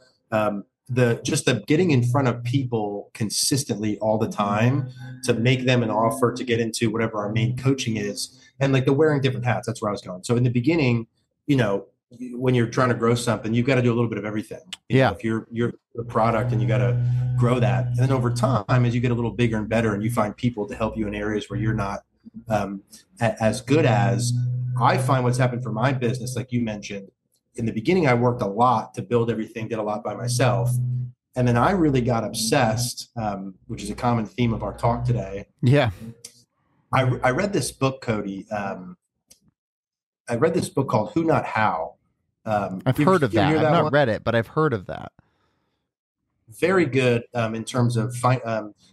the getting in front of people consistently all the time to make them an offer to get into whatever our main coaching is, and like the wearing different hats. That's where I was going. So in the beginning, when you're trying to grow something, you've got to do a little bit of everything. If you're the product, and you got to grow that. And then over time, as you get a little bigger and better, and you find people to help you in areas where you're not as good as, I find what's happened for my business, like you mentioned, in the beginning, I worked a lot to build everything, did a lot by myself. And then I really got obsessed, which is a common theme of our talk today. Yeah. I read this book, Cody. I read this book called Who Not How. I've heard of that. I've not read it, but I've heard of that. Very good in terms of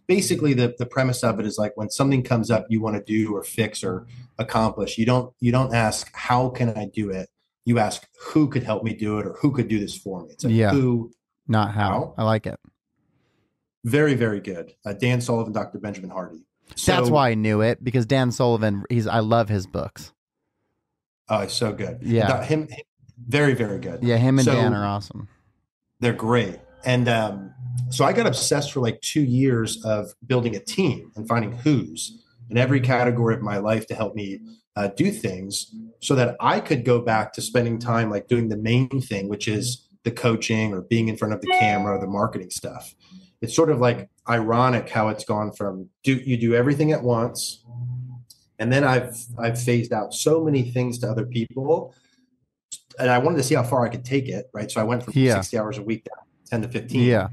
basically the premise of it is like when something comes up you want to do or fix or accomplish, you don't ask how can I do it. You ask who could help me do it or who could do this for me. It's like who, not how. I like it. Very, very good. Dan Sullivan, Dr. Benjamin Hardy. So, that's why I knew it, because Dan Sullivan, I love his books. Oh, he's so good. Yeah. Him very, very good. Yeah, him and Dan are awesome. They're great. And so I got obsessed for like 2 years of building a team and finding who's in every category of my life to help me do things so that I could go back to spending time like doing the main thing, which is the coaching or being in front of the camera or the marketing stuff. It's sort of like ironic how it's gone from you do everything at once. And then I've phased out so many things to other people, and I wanted to see how far I could take it. Right. So I went from 60 hours a week down 10 to 15. Yeah.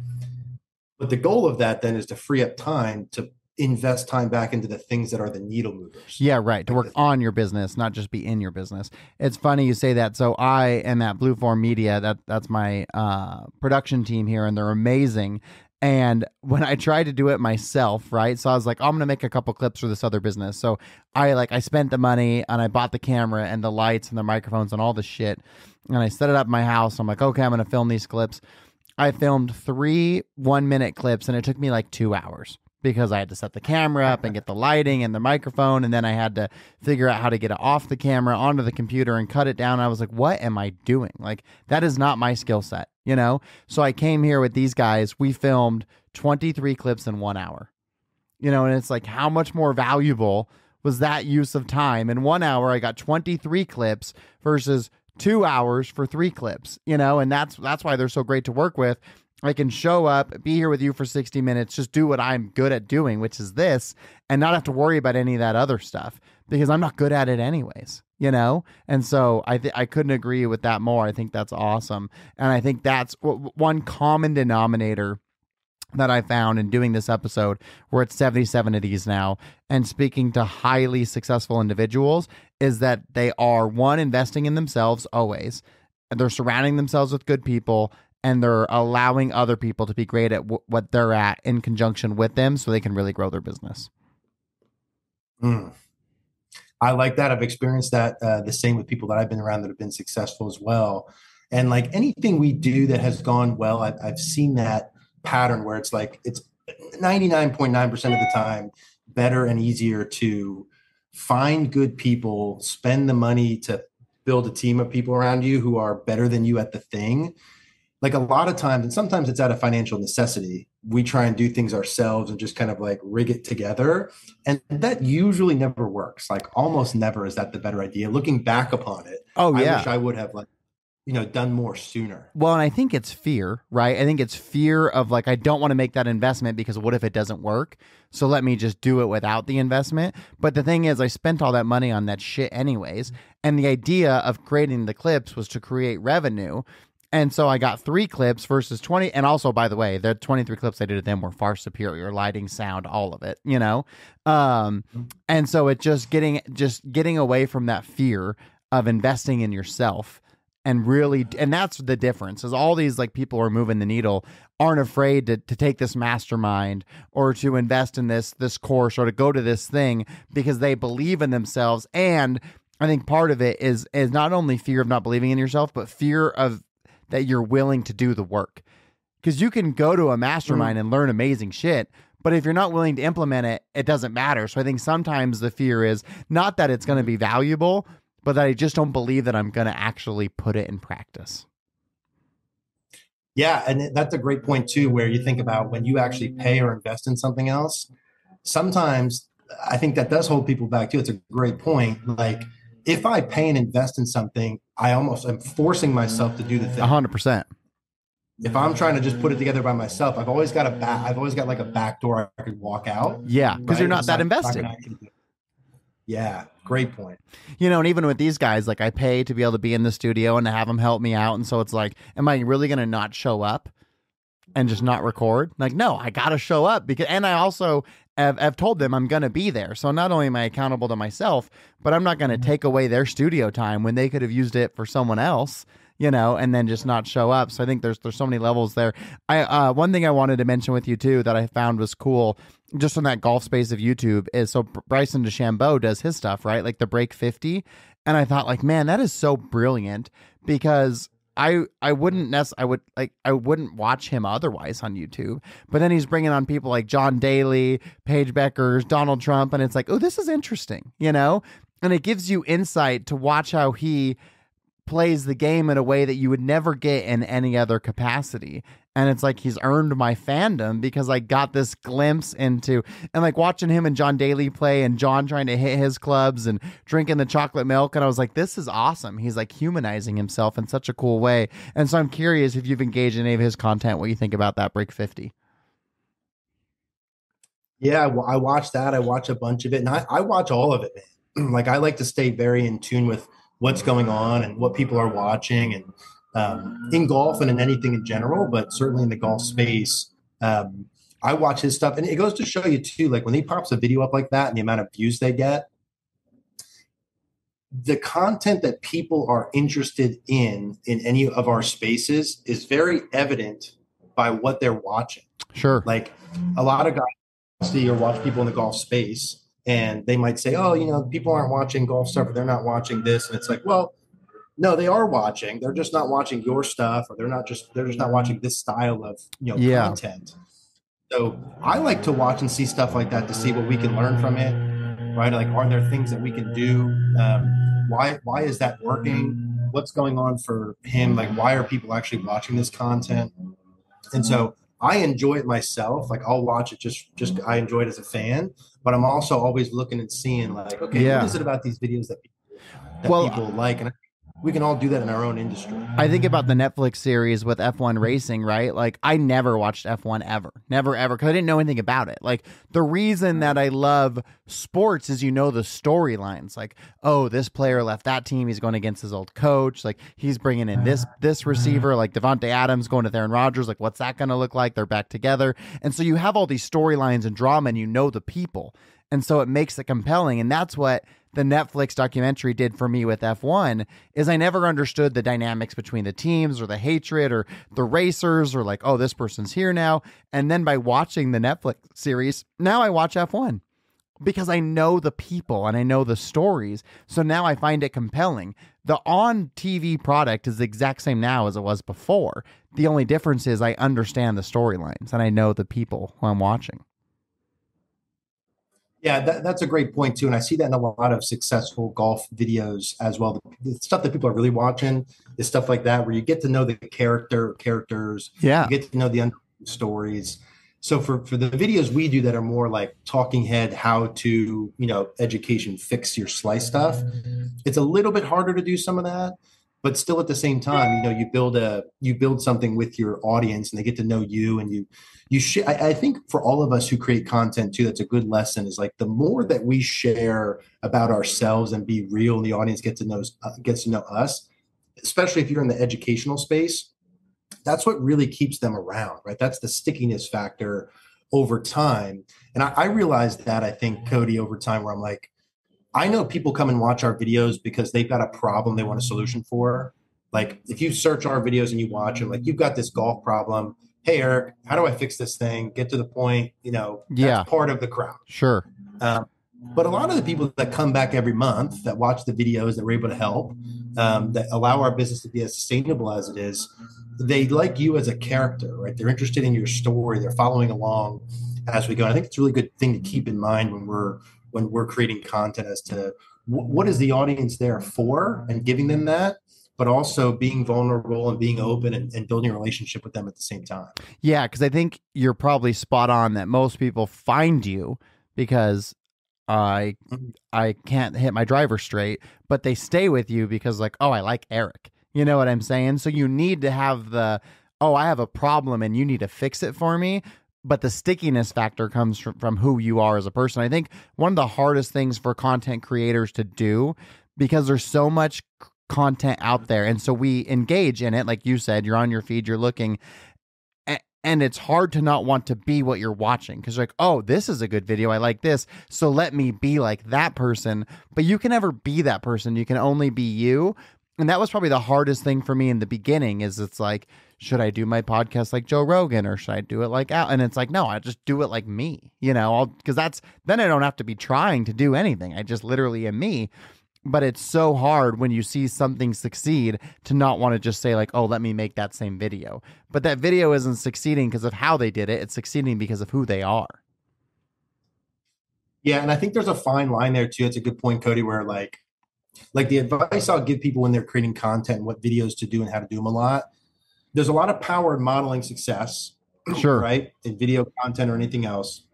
But the goal of that then is to free up time to invest time back into the things that are the needle movers. Yeah, right. To work on your business, not just be in your business. It's funny you say that. So I am at Blue Form Media. That's my production team here, and they're amazing. And when I tried to do it myself, right? So I was like, I'm going to make a couple clips for this other business. So I spent the money and I bought the camera and the lights and the microphones and all the shit. And I set it up in my house. I'm like, okay, I'm going to film these clips. I filmed 3 1-minute clips, and it took me like 2 hours because I had to set the camera up and get the lighting and the microphone. And then I had to figure out how to get it off the camera onto the computer and cut it down. I was like, what am I doing? Like, that is not my skill set, you know? So I came here with these guys. We filmed 23 clips in 1 hour, you know, and it's like, how much more valuable was that use of time? In 1 hour, I got 23 clips versus 2 hours for 3 clips, you know, and that's why they're so great to work with. I can show up, be here with you for 60 minutes, just do what I'm good at doing, which is this, and not have to worry about any of that other stuff because I'm not good at it anyways, you know? And so I couldn't agree with that more. I think that's awesome. And I think that's one common denominator that I found in doing this episode. We're at 77 of these now, and speaking to highly successful individuals, is that they are, one, investing in themselves always, and they're surrounding themselves with good people, and they're allowing other people to be great at what they're at in conjunction with them so they can really grow their business. I like that. I've experienced that the same with people that I've been around that have been successful as well. And like anything we do that has gone well, I've seen that pattern where it's like it's 99.9% of the time better and easier to find good people, spend the money to build a team of people around you who are better than you at the thing. Like a lot of times, and sometimes it's out of financial necessity, we try and do things ourselves and just kind of like rig it together. And that usually never works. Like almost never is that the better idea. Looking back upon it, Oh I yeah. wish I would have like, done more sooner. Well, and I think it's fear, right? I think it's fear of like, I don't want to make that investment because what if it doesn't work? So let me just do it without the investment. But the thing is, I spent all that money on that shit anyways. And the idea of creating the clips was to create revenue. And so I got 3 clips versus 20. And also, by the way, the 23 clips I did of them were far superior, lighting, sound, all of it, And so it just getting away from that fear of investing in yourself. And really, and that's the difference is all these like people who are moving the needle aren't afraid to take this mastermind or to invest in this course or to go to this thing because they believe in themselves. And I think part of it is not only fear of not believing in yourself, but fear of that you're willing to do the work. Because you can go to a mastermind and learn amazing shit, but if you're not willing to implement it, it doesn't matter. So I think sometimes the fear is not that it's going to be valuable, but that I just don't believe that I'm going to actually put it in practice. Yeah, and that's a great point too, where you think about when you actually pay or invest in something else. Sometimes I think that does hold people back too. It's a great point. Like if I pay and invest in something, I almost am forcing myself to do the thing. 100%. If I'm trying to just put it together by myself, I've always got like a back door I could walk out. Yeah, because you're not that invested. Yeah, great point. And even with these guys, like I pay to be able to be in the studio and to have them help me out. And so it's like, am I really going to not show up and just not record? Like, no, I got to show up and I also have told them I'm going to be there. So not only am I accountable to myself, but I'm not going to take away their studio time when they could have used it for someone else, and then just not show up. So I think there's so many levels there. One thing I wanted to mention with you too, that I found was cool just on that golf space of YouTube is so Bryson DeChambeau does his stuff, right? Like the break 50. And I thought like, man, that is so brilliant because I wouldn't watch him otherwise on YouTube, but then he's bringing on people like John Daly, Paige Beckers, Donald Trump. And it's like, oh, this is interesting, and it gives you insight to watch how he plays the game in a way that you would never get in any other capacity. And it's like he's earned my fandom because I got this glimpse into, and like watching him and John Daly play and John trying to hit his clubs and drinking the chocolate milk. And I was like, this is awesome. He's like humanizing himself in such a cool way. And so I'm curious if you've engaged in any of his content, what you think about that break 50. Yeah, well, I watched that. I watch a bunch of it and I watch all of it, man. Like I like to stay very in tune with what's going on and what people are watching and in golf and in anything in general, but certainly in the golf space. I watch his stuff and it goes to show you too, like when he pops a video up like that and the amount of views they get, the content that people are interested in any of our spaces is very evident by what they're watching. Sure. Like a lot of guys see or watch people in the golf space and they might say, oh, people aren't watching golf stuff or they're not watching this. And it's like, well, no, they are watching. They're just not watching your stuff or they're just not watching this style of, content. So I like to watch and see stuff like that to see what we can learn from it, right? Like, are there things that we can do? Why is that working? What's going on for him? Like, why are people actually watching this content? And so I enjoy it myself. Like I'll watch it just I enjoy it as a fan, but I'm also always looking and seeing like, okay, what is it about these videos that people like? And we can all do that in our own industry. I think about the Netflix series with F1 racing, right? Like I never watched F1 ever, because I didn't know anything about it. Like the reason that I love sports is, the storylines, like, oh, this player left that team. He's going against his old coach. Like he's bringing in this receiver, like Devontae Adams going to Aaron Rodgers. Like what's that going to look like? They're back together. And so you have all these storylines and drama and the people. And so it makes it compelling. And that's what the Netflix documentary did for me with F1 is I never understood the dynamics between the teams or the hatred or the racers or like, oh, this person's here now. And then by watching the Netflix series, now I watch F1 because I know the people and I know the stories. So now I find it compelling. The on TV product is the exact same now as it was before. The only difference is I understand the storylines and I know the people who I'm watching. Yeah, that's a great point too, and I see that in a lot of successful golf videos as well. The stuff that people are really watching is stuff like that, where you get to know the characters, Yeah. you get to know the underlying stories. So for the videos we do that are more like talking head, how to education, fix your slice stuff, it's a little bit harder to do some of that, but still at the same time, you build something with your audience, and they get to know you, and you share. I think for all of us who create content too, that's a good lesson, is like the more that we share about ourselves and be real, and the audience gets to know us, especially if you're in the educational space, that's what really keeps them around, right? That's the stickiness factor over time. And I realized that, I think, Cody, over time, where I'm like, I know people come and watch our videos because they've got a problem they want a solution for. Like if you search our videos and you watch them, like you've got this golf problem. Hey, Eric, how do I fix this thing? Get to the point. Yeah. That's part of the crowd. Sure. But a lot of the people that come back every month, that watch the videos, that we're able to help, that allow our business to be as sustainable as it is, they like you as a character, right? They're interested in your story. They're following along as we go. And I think it's a really good thing to keep in mind when we're creating content, as to what is the audience there for, and giving them that, but also being vulnerable and being open, and building a relationship with them at the same time. Yeah, because I think you're probably spot on that most people find you because I can't hit my driver straight, but they stay with you because like, oh, I like Eric. You know what I'm saying? So you need to have I have a problem and you need to fix it for me. But the stickiness factor comes from who you are as a person. I think one of the hardest things for content creators to do, because there's so much content out there, and so we engage in it. Like you said, you're on your feed, you're looking, and it's hard to not want to be what you're watching, because you're like, oh, this is a good video, I like this, so let me be like that person. But you can never be that person. You can only be you. And that was probably the hardest thing for me in the beginning, is it's like, should I do my podcast like Joe Rogan, or should I do it like Al? And it's like, no, I just do it like me, because then I don't have to be trying to do anything. I just literally am me. But it's so hard when you see something succeed to not want to just say like, oh, let me make that same video. But that video isn't succeeding because of how they did it. It's succeeding because of who they are. Yeah. And I think there's a fine line there too. It's a good point, Cody, where like the advice I'll give people when they're creating content and what videos to do and how to do them a lot, there's a lot of power in modeling success, Sure. right? In video content or anything else.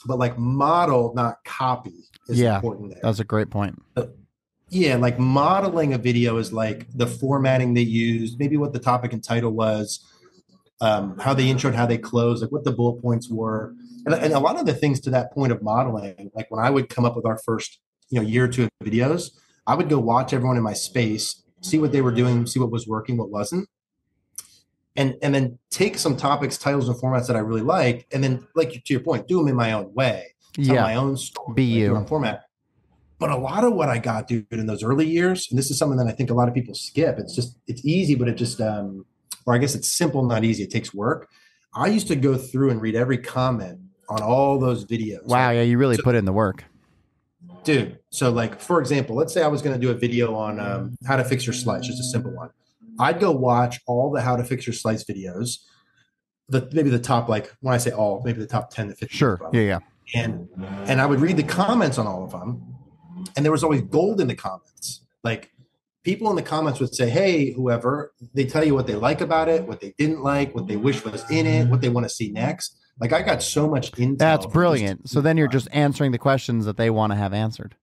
But like model, not copy, is important there. That's a great point. Yeah, like modeling a video is like the formatting they used, maybe what the topic and title was, how they introed, how they closed, like what the bullet points were. And a lot of the things to that point of modeling, like when I would come up with our first year or two of videos, I would go watch everyone in my space, see what they were doing, see what was working, what wasn't. And then take some topics, titles, and formats that I really liked, and then, like to your point, do them in my own way, tell my own story, be you, own format. But a lot of what I got, dude, in those early years, and this is something that I think a lot of people skip. It's easy, but it just, or I guess it's simple, not easy. It takes work. I used to go through and read every comment on all those videos. Wow, yeah, you really put in the work. Dude, so like, for example, let's say I was going to do a video on how to fix your slice, just a simple one. I'd go watch all the how to fix your slice videos, maybe the top, like when I say all, maybe the top 10 to 15. Sure, yeah. And I would read the comments on all of them, and there was always gold in the comments. Like people in the comments would say, hey, whoever, they tell you what they like about it, what they didn't like, what they wish was in it, what they want to see next. Like I got so much intel. That's brilliant. So then you're just answering the questions that they want to have answered.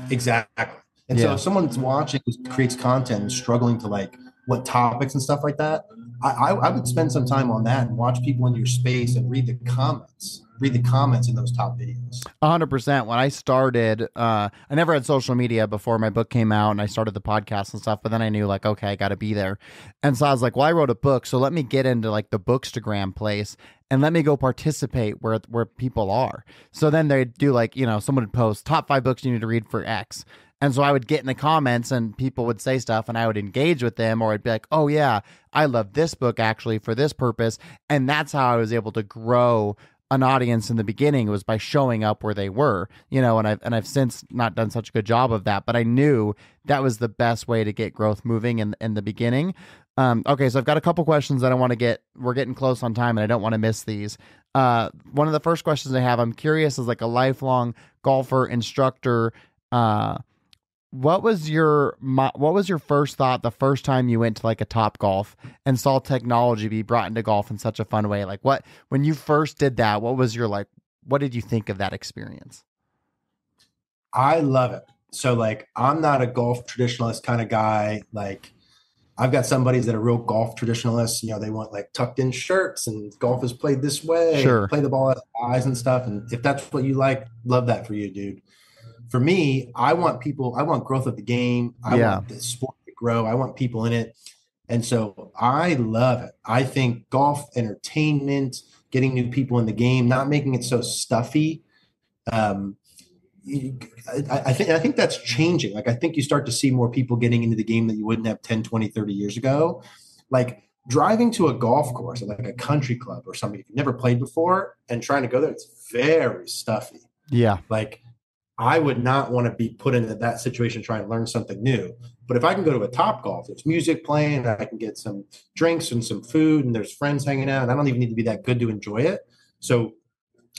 Exactly. And so if someone's watching who creates content and struggling to like what topics and stuff like that, I would spend some time on that and watch people in your space and read the comments in those top videos. 100%. When I started, I never had social media before my book came out, and I started the podcast and stuff, but then I knew like, okay, I got to be there. And so I was like, well, I wrote a book, so let me get into like the Bookstagram place and let me go participate where people are. So then they'd do like, someone would post top 5 books you need to read for X. And so I would get in the comments and people would say stuff and I would engage with them, or I'd be like, oh yeah, I love this book actually for this purpose. And that's how I was able to grow an audience in the beginning, it was by showing up where they were, and I've since not done such a good job of that, but I knew that was the best way to get growth moving in the beginning. Okay, so I've got a couple questions that I want to get. We're getting close on time and I don't want to miss these. One of the first questions I have, I'm curious, as like a lifelong golfer instructor, what was your first thought the first time you went to like a Top Golf and saw technology be brought into golf in such a fun way? Like when you first did that, what did you think of that experience? I love it. So like, I'm not a golf traditionalist kind of guy. Like, I've got some buddies that are real golf traditionalists. They want like tucked in shirts and golf is played this way, Sure. play the ball out of eyes and stuff. And if that's what you like, love that for you, dude. For me, I want growth of the game. I want the sport to grow. I want people in it. And so I love it. I think golf entertainment, getting new people in the game, not making it so stuffy. I think that's changing. Like, I think you start to see more people getting into the game that you wouldn't have 10, 20, 30 years ago. Like driving to a golf course, like a country club or something you've never played before and trying to go there, it's very stuffy. Yeah. Like, I would not want to be put into that situation trying to learn something new. But if I can go to a Top Golf, there's music playing, I can get some drinks and some food, and there's friends hanging out, and I don't even need to be that good to enjoy it. So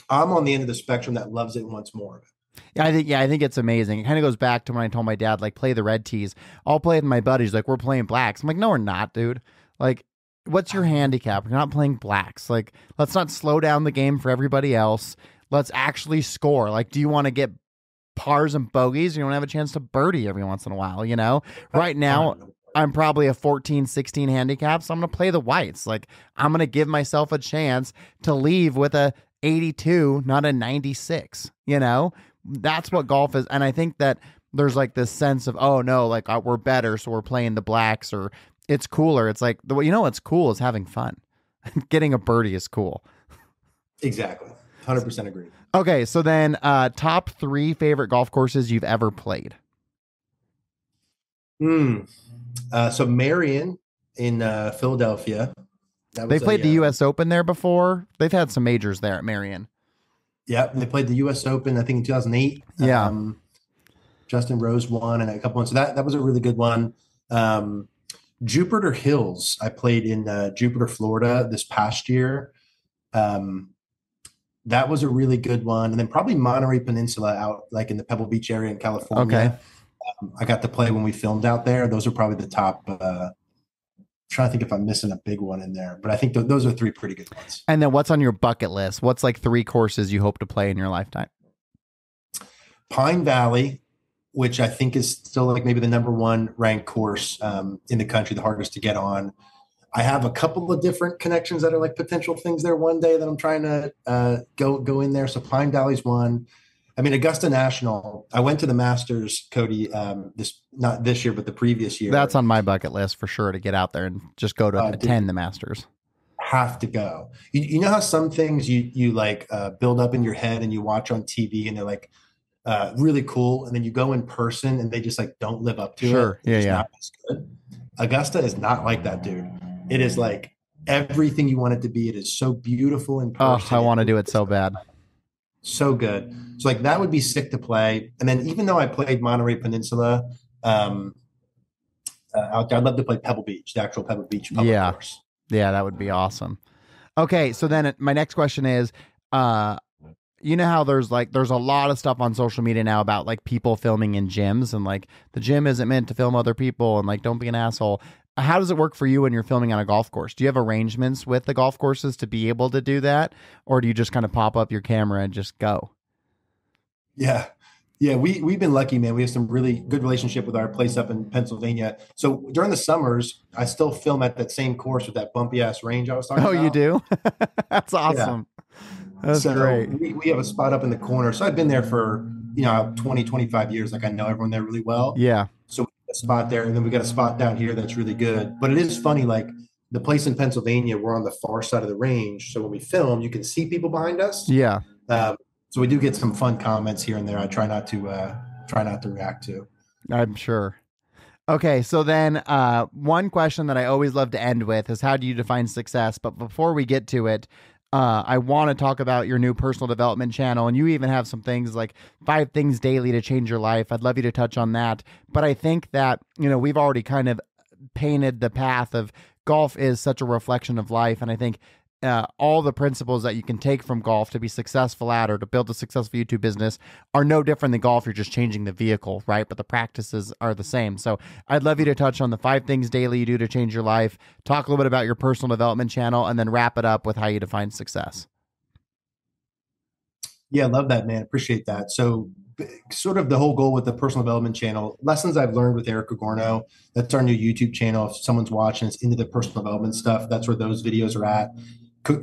I'm on the end of the spectrum that loves it and wants more of it. I think it's amazing. It kind of goes back to when I told my dad, like, play the red tees. I'll play with my buddies. Like, we're playing blacks. I'm like, no, we're not, dude. Like, what's your handicap? We're not playing blacks. Like, let's not slow down the game for everybody else. Let's actually score. Like, do you want to get pars and bogeys? You don't have a chance to birdie every once in a while, Right now, I'm probably a 14, 16 handicap, so I'm going to play the whites. Like, I'm going to give myself a chance to leave with a 82, not a 96, That's what golf is. And I think that there's like this sense of, oh no, like we're better, so we're playing the blacks, or it's cooler. It's like, what's cool is having fun. Getting a birdie is cool. Exactly. 100% agree. Okay, so then top 3 favorite golf courses you've ever played. So Marion in Philadelphia. They played the U.S. Open there before. They've had some majors there at Marion. Yeah, they played the U.S. Open, I think, in 2008. Yeah. Justin Rose won and a couple ones. So that was a really good one. Jupiter Hills, I played in Jupiter, Florida this past year. That was a really good one. And then probably Monterey Peninsula out like in the Pebble Beach area in California. Okay. I got to play when we filmed out there. Those are probably the top. Trying to think if I'm missing a big one in there, but I think those are 3 pretty good ones. And then what's on your bucket list? What's like 3 courses you hope to play in your lifetime? Pine Valley, which I think is still like maybe the number 1 ranked course in the country, the hardest to get on. I have a couple of different connections that are like potential things there one day that I'm trying to go in there. So Pine Valley's one. I mean, Augusta National, I went to the Masters, Cody, not this year, but the previous year. That's on my bucket list for sure, to get out there and just go to attend the Masters. Have to go. You know how some things you like build up in your head and you watch on TV and they're like really cool. And then you go in person and they just like don't live up to it. Sure. Yeah. Not as good. Augusta is not like that, dude. It is like everything you want it to be. It is so beautiful in person. Oh, I want to do it so bad. So good. So like that would be sick to play. And then even though I played Monterey Peninsula, out there, I'd love to play Pebble Beach, the actual Pebble Beach public course. Yeah, that would be awesome. Okay, so then my next question is, you know how there's a lot of stuff on social media now about like people filming in gyms and like the gym isn't meant to film other people and like don't be an asshole. How does it work for you when you're filming on a golf course? Do you have arrangements with the golf courses to be able to do that? Or do you just kind of pop up your camera and just go? Yeah. Yeah, we've been lucky, man. We have some really good relationship with our place up in Pennsylvania. So during the summers, I still film at that same course with that bumpy ass range I was talking about. Oh, you do? That's awesome. Yeah. That's great. We have a spot up in the corner. So I've been there for, 20, 25 years. Like I know everyone there really well. Yeah. So we got a spot there, and then we got a spot down here that's really good. But it is funny, like the place in Pennsylvania, we're on the far side of the range. So when we film, you can see people behind us. Yeah. So we do get some fun comments here and there. I try not to react to. I'm sure. Okay, so then one question that I always love to end with is, how do you define success? But before we get to it, I want to talk about your new personal development channel, and you even have some things like 5 things daily to change your life. I'd love you to touch on that. But I think that, we've already kind of painted the path of golf is such a reflection of life. And I think all the principles that you can take from golf to be successful at or to build a successful YouTube business are no different than golf. You're just changing the vehicle, right? But the practices are the same. So I'd love you to touch on the 5 things daily you do to change your life, talk a little bit about your personal development channel, and then wrap it up with how you define success. Yeah, love that, man. Appreciate that. So, sort of the whole goal with the personal development channel, lessons I've learned with Eric Cogorno. That's our new YouTube channel. If someone's watching, it's into the personal development stuff. That's where those videos are at.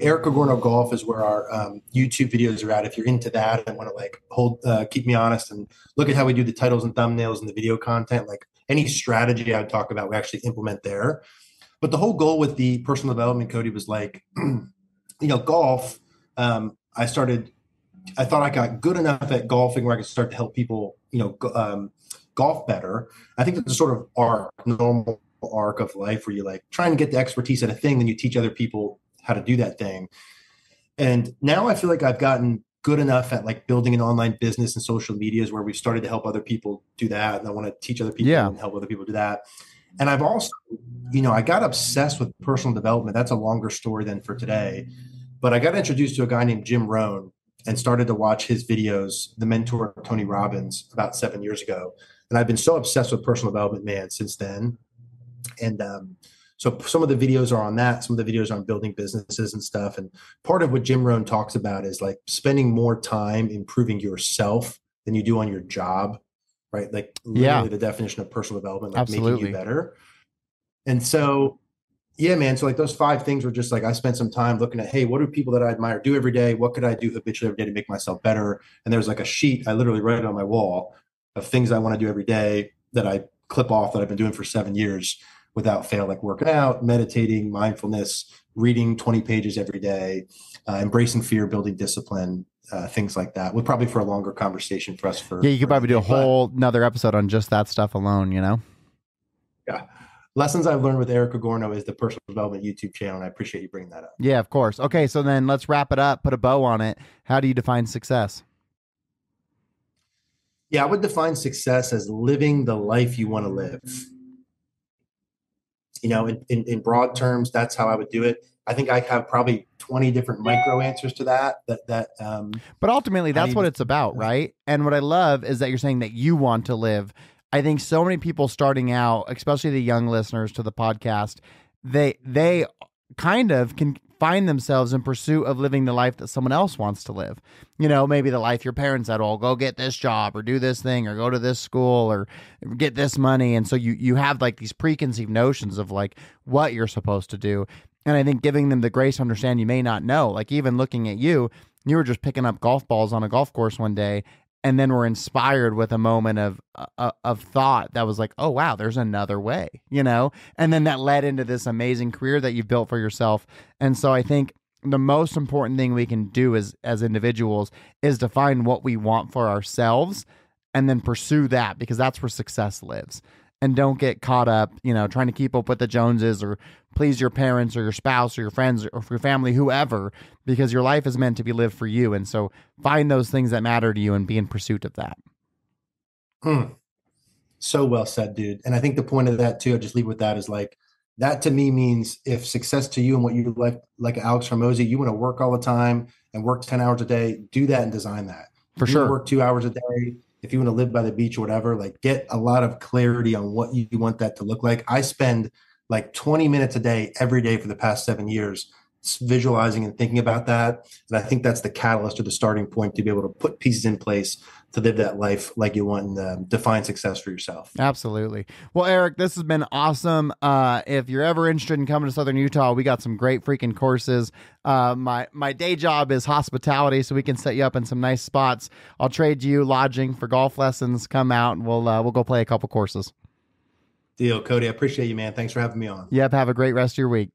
Eric Cogorno Golf is where our YouTube videos are at. If you're into that and want to keep me honest and look at how we do the titles and thumbnails and the video content, like any strategy I would talk about, we actually implement there. But the whole goal with the personal development, Cody, was golf. I thought I got good enough at golfing where I could start to help people, golf better. I think that's a sort of normal arc of life where you're trying to get the expertise at a thing, then you teach other people how to do that thing. And now I feel like I've gotten good enough at building an online business and social medias where we've started to help other people do that. And I want to teach other people and help other people do that. And I've also, I got obsessed with personal development. That's a longer story than for today. But I got introduced to a guy named Jim Rohn and started to watch his videos, the mentor of Tony Robbins, about 7 years ago. And I've been so obsessed with personal development, man, since then. And so some of the videos are on that. Some of the videos are on building businesses and stuff. And part of what Jim Rohn talks about is spending more time improving yourself than you do on your job, right? Literally the definition of personal development, Absolutely. making you better. And so, yeah, man. So those 5 things were just I spent some time looking at, hey, what do people that I admire do every day? What could I do habitually every day to make myself better? And there's a sheet, I literally write it on my wall of things I want to do every day that I clip off that I've been doing for 7 years without fail, working out, meditating, mindfulness, reading 20 pages every day, embracing fear, building discipline, things like that. We'll probably for a longer conversation for us. You could probably do a whole another episode on just that stuff alone, Yeah. Lessons I've learned with Eric Cogorno is the personal development YouTube channel, and I appreciate you bringing that up. Yeah, of course. Okay, so then let's wrap it up, put a bow on it. How do you define success? Yeah, I would define success as living the life you want to live. In broad terms, that's how I would do it. I think I have probably 20 different micro answers to that. But ultimately, that's what it's about, right? And what I love is that you're saying that you want to live. I think so many people starting out, especially the young listeners to the podcast, they kind of can find themselves in pursuit of living the life that someone else wants to live. Maybe the life your parents had, go get this job or do this thing or go to this school or get this money. And so you have these preconceived notions of what you're supposed to do. And I think giving them the grace to understand you may not know, even looking at you were just picking up golf balls on a golf course one day and then were inspired with a moment of thought that was oh, wow, there's another way, and then that led into this amazing career that you've built for yourself. And so I think the most important thing we can do as individuals is to find what we want for ourselves and then pursue that, because that's where success lives. And don't get caught up, trying to keep up with the Joneses or please your parents or your spouse or your friends or your family, whoever, because your life is meant to be lived for you. And so find those things that matter to you and be in pursuit of that. So well said, dude. And I think the point of that too, I'll just leave with that, is that to me means if success to you and what you like Alex Hormozi, you want to work all the time and work 10 hours a day, do that and design that. For sure. Work 2 hours a day. If you want to live by the beach or whatever, get a lot of clarity on what you want that to look like. I spend 20 minutes a day, every day for the past 7 years, visualizing and thinking about that. And I think that's the catalyst or the starting point to be able to put pieces in place to live that life like you want and define success for yourself. Absolutely. Well, Eric, this has been awesome. If you're ever interested in coming to Southern Utah, we got some great freaking courses. My day job is hospitality, so we can set you up in some nice spots. I'll trade you lodging for golf lessons. Come out and we'll go play a couple courses. Deal, Cody. I appreciate you, man. Thanks for having me on. Yep. Have a great rest of your week.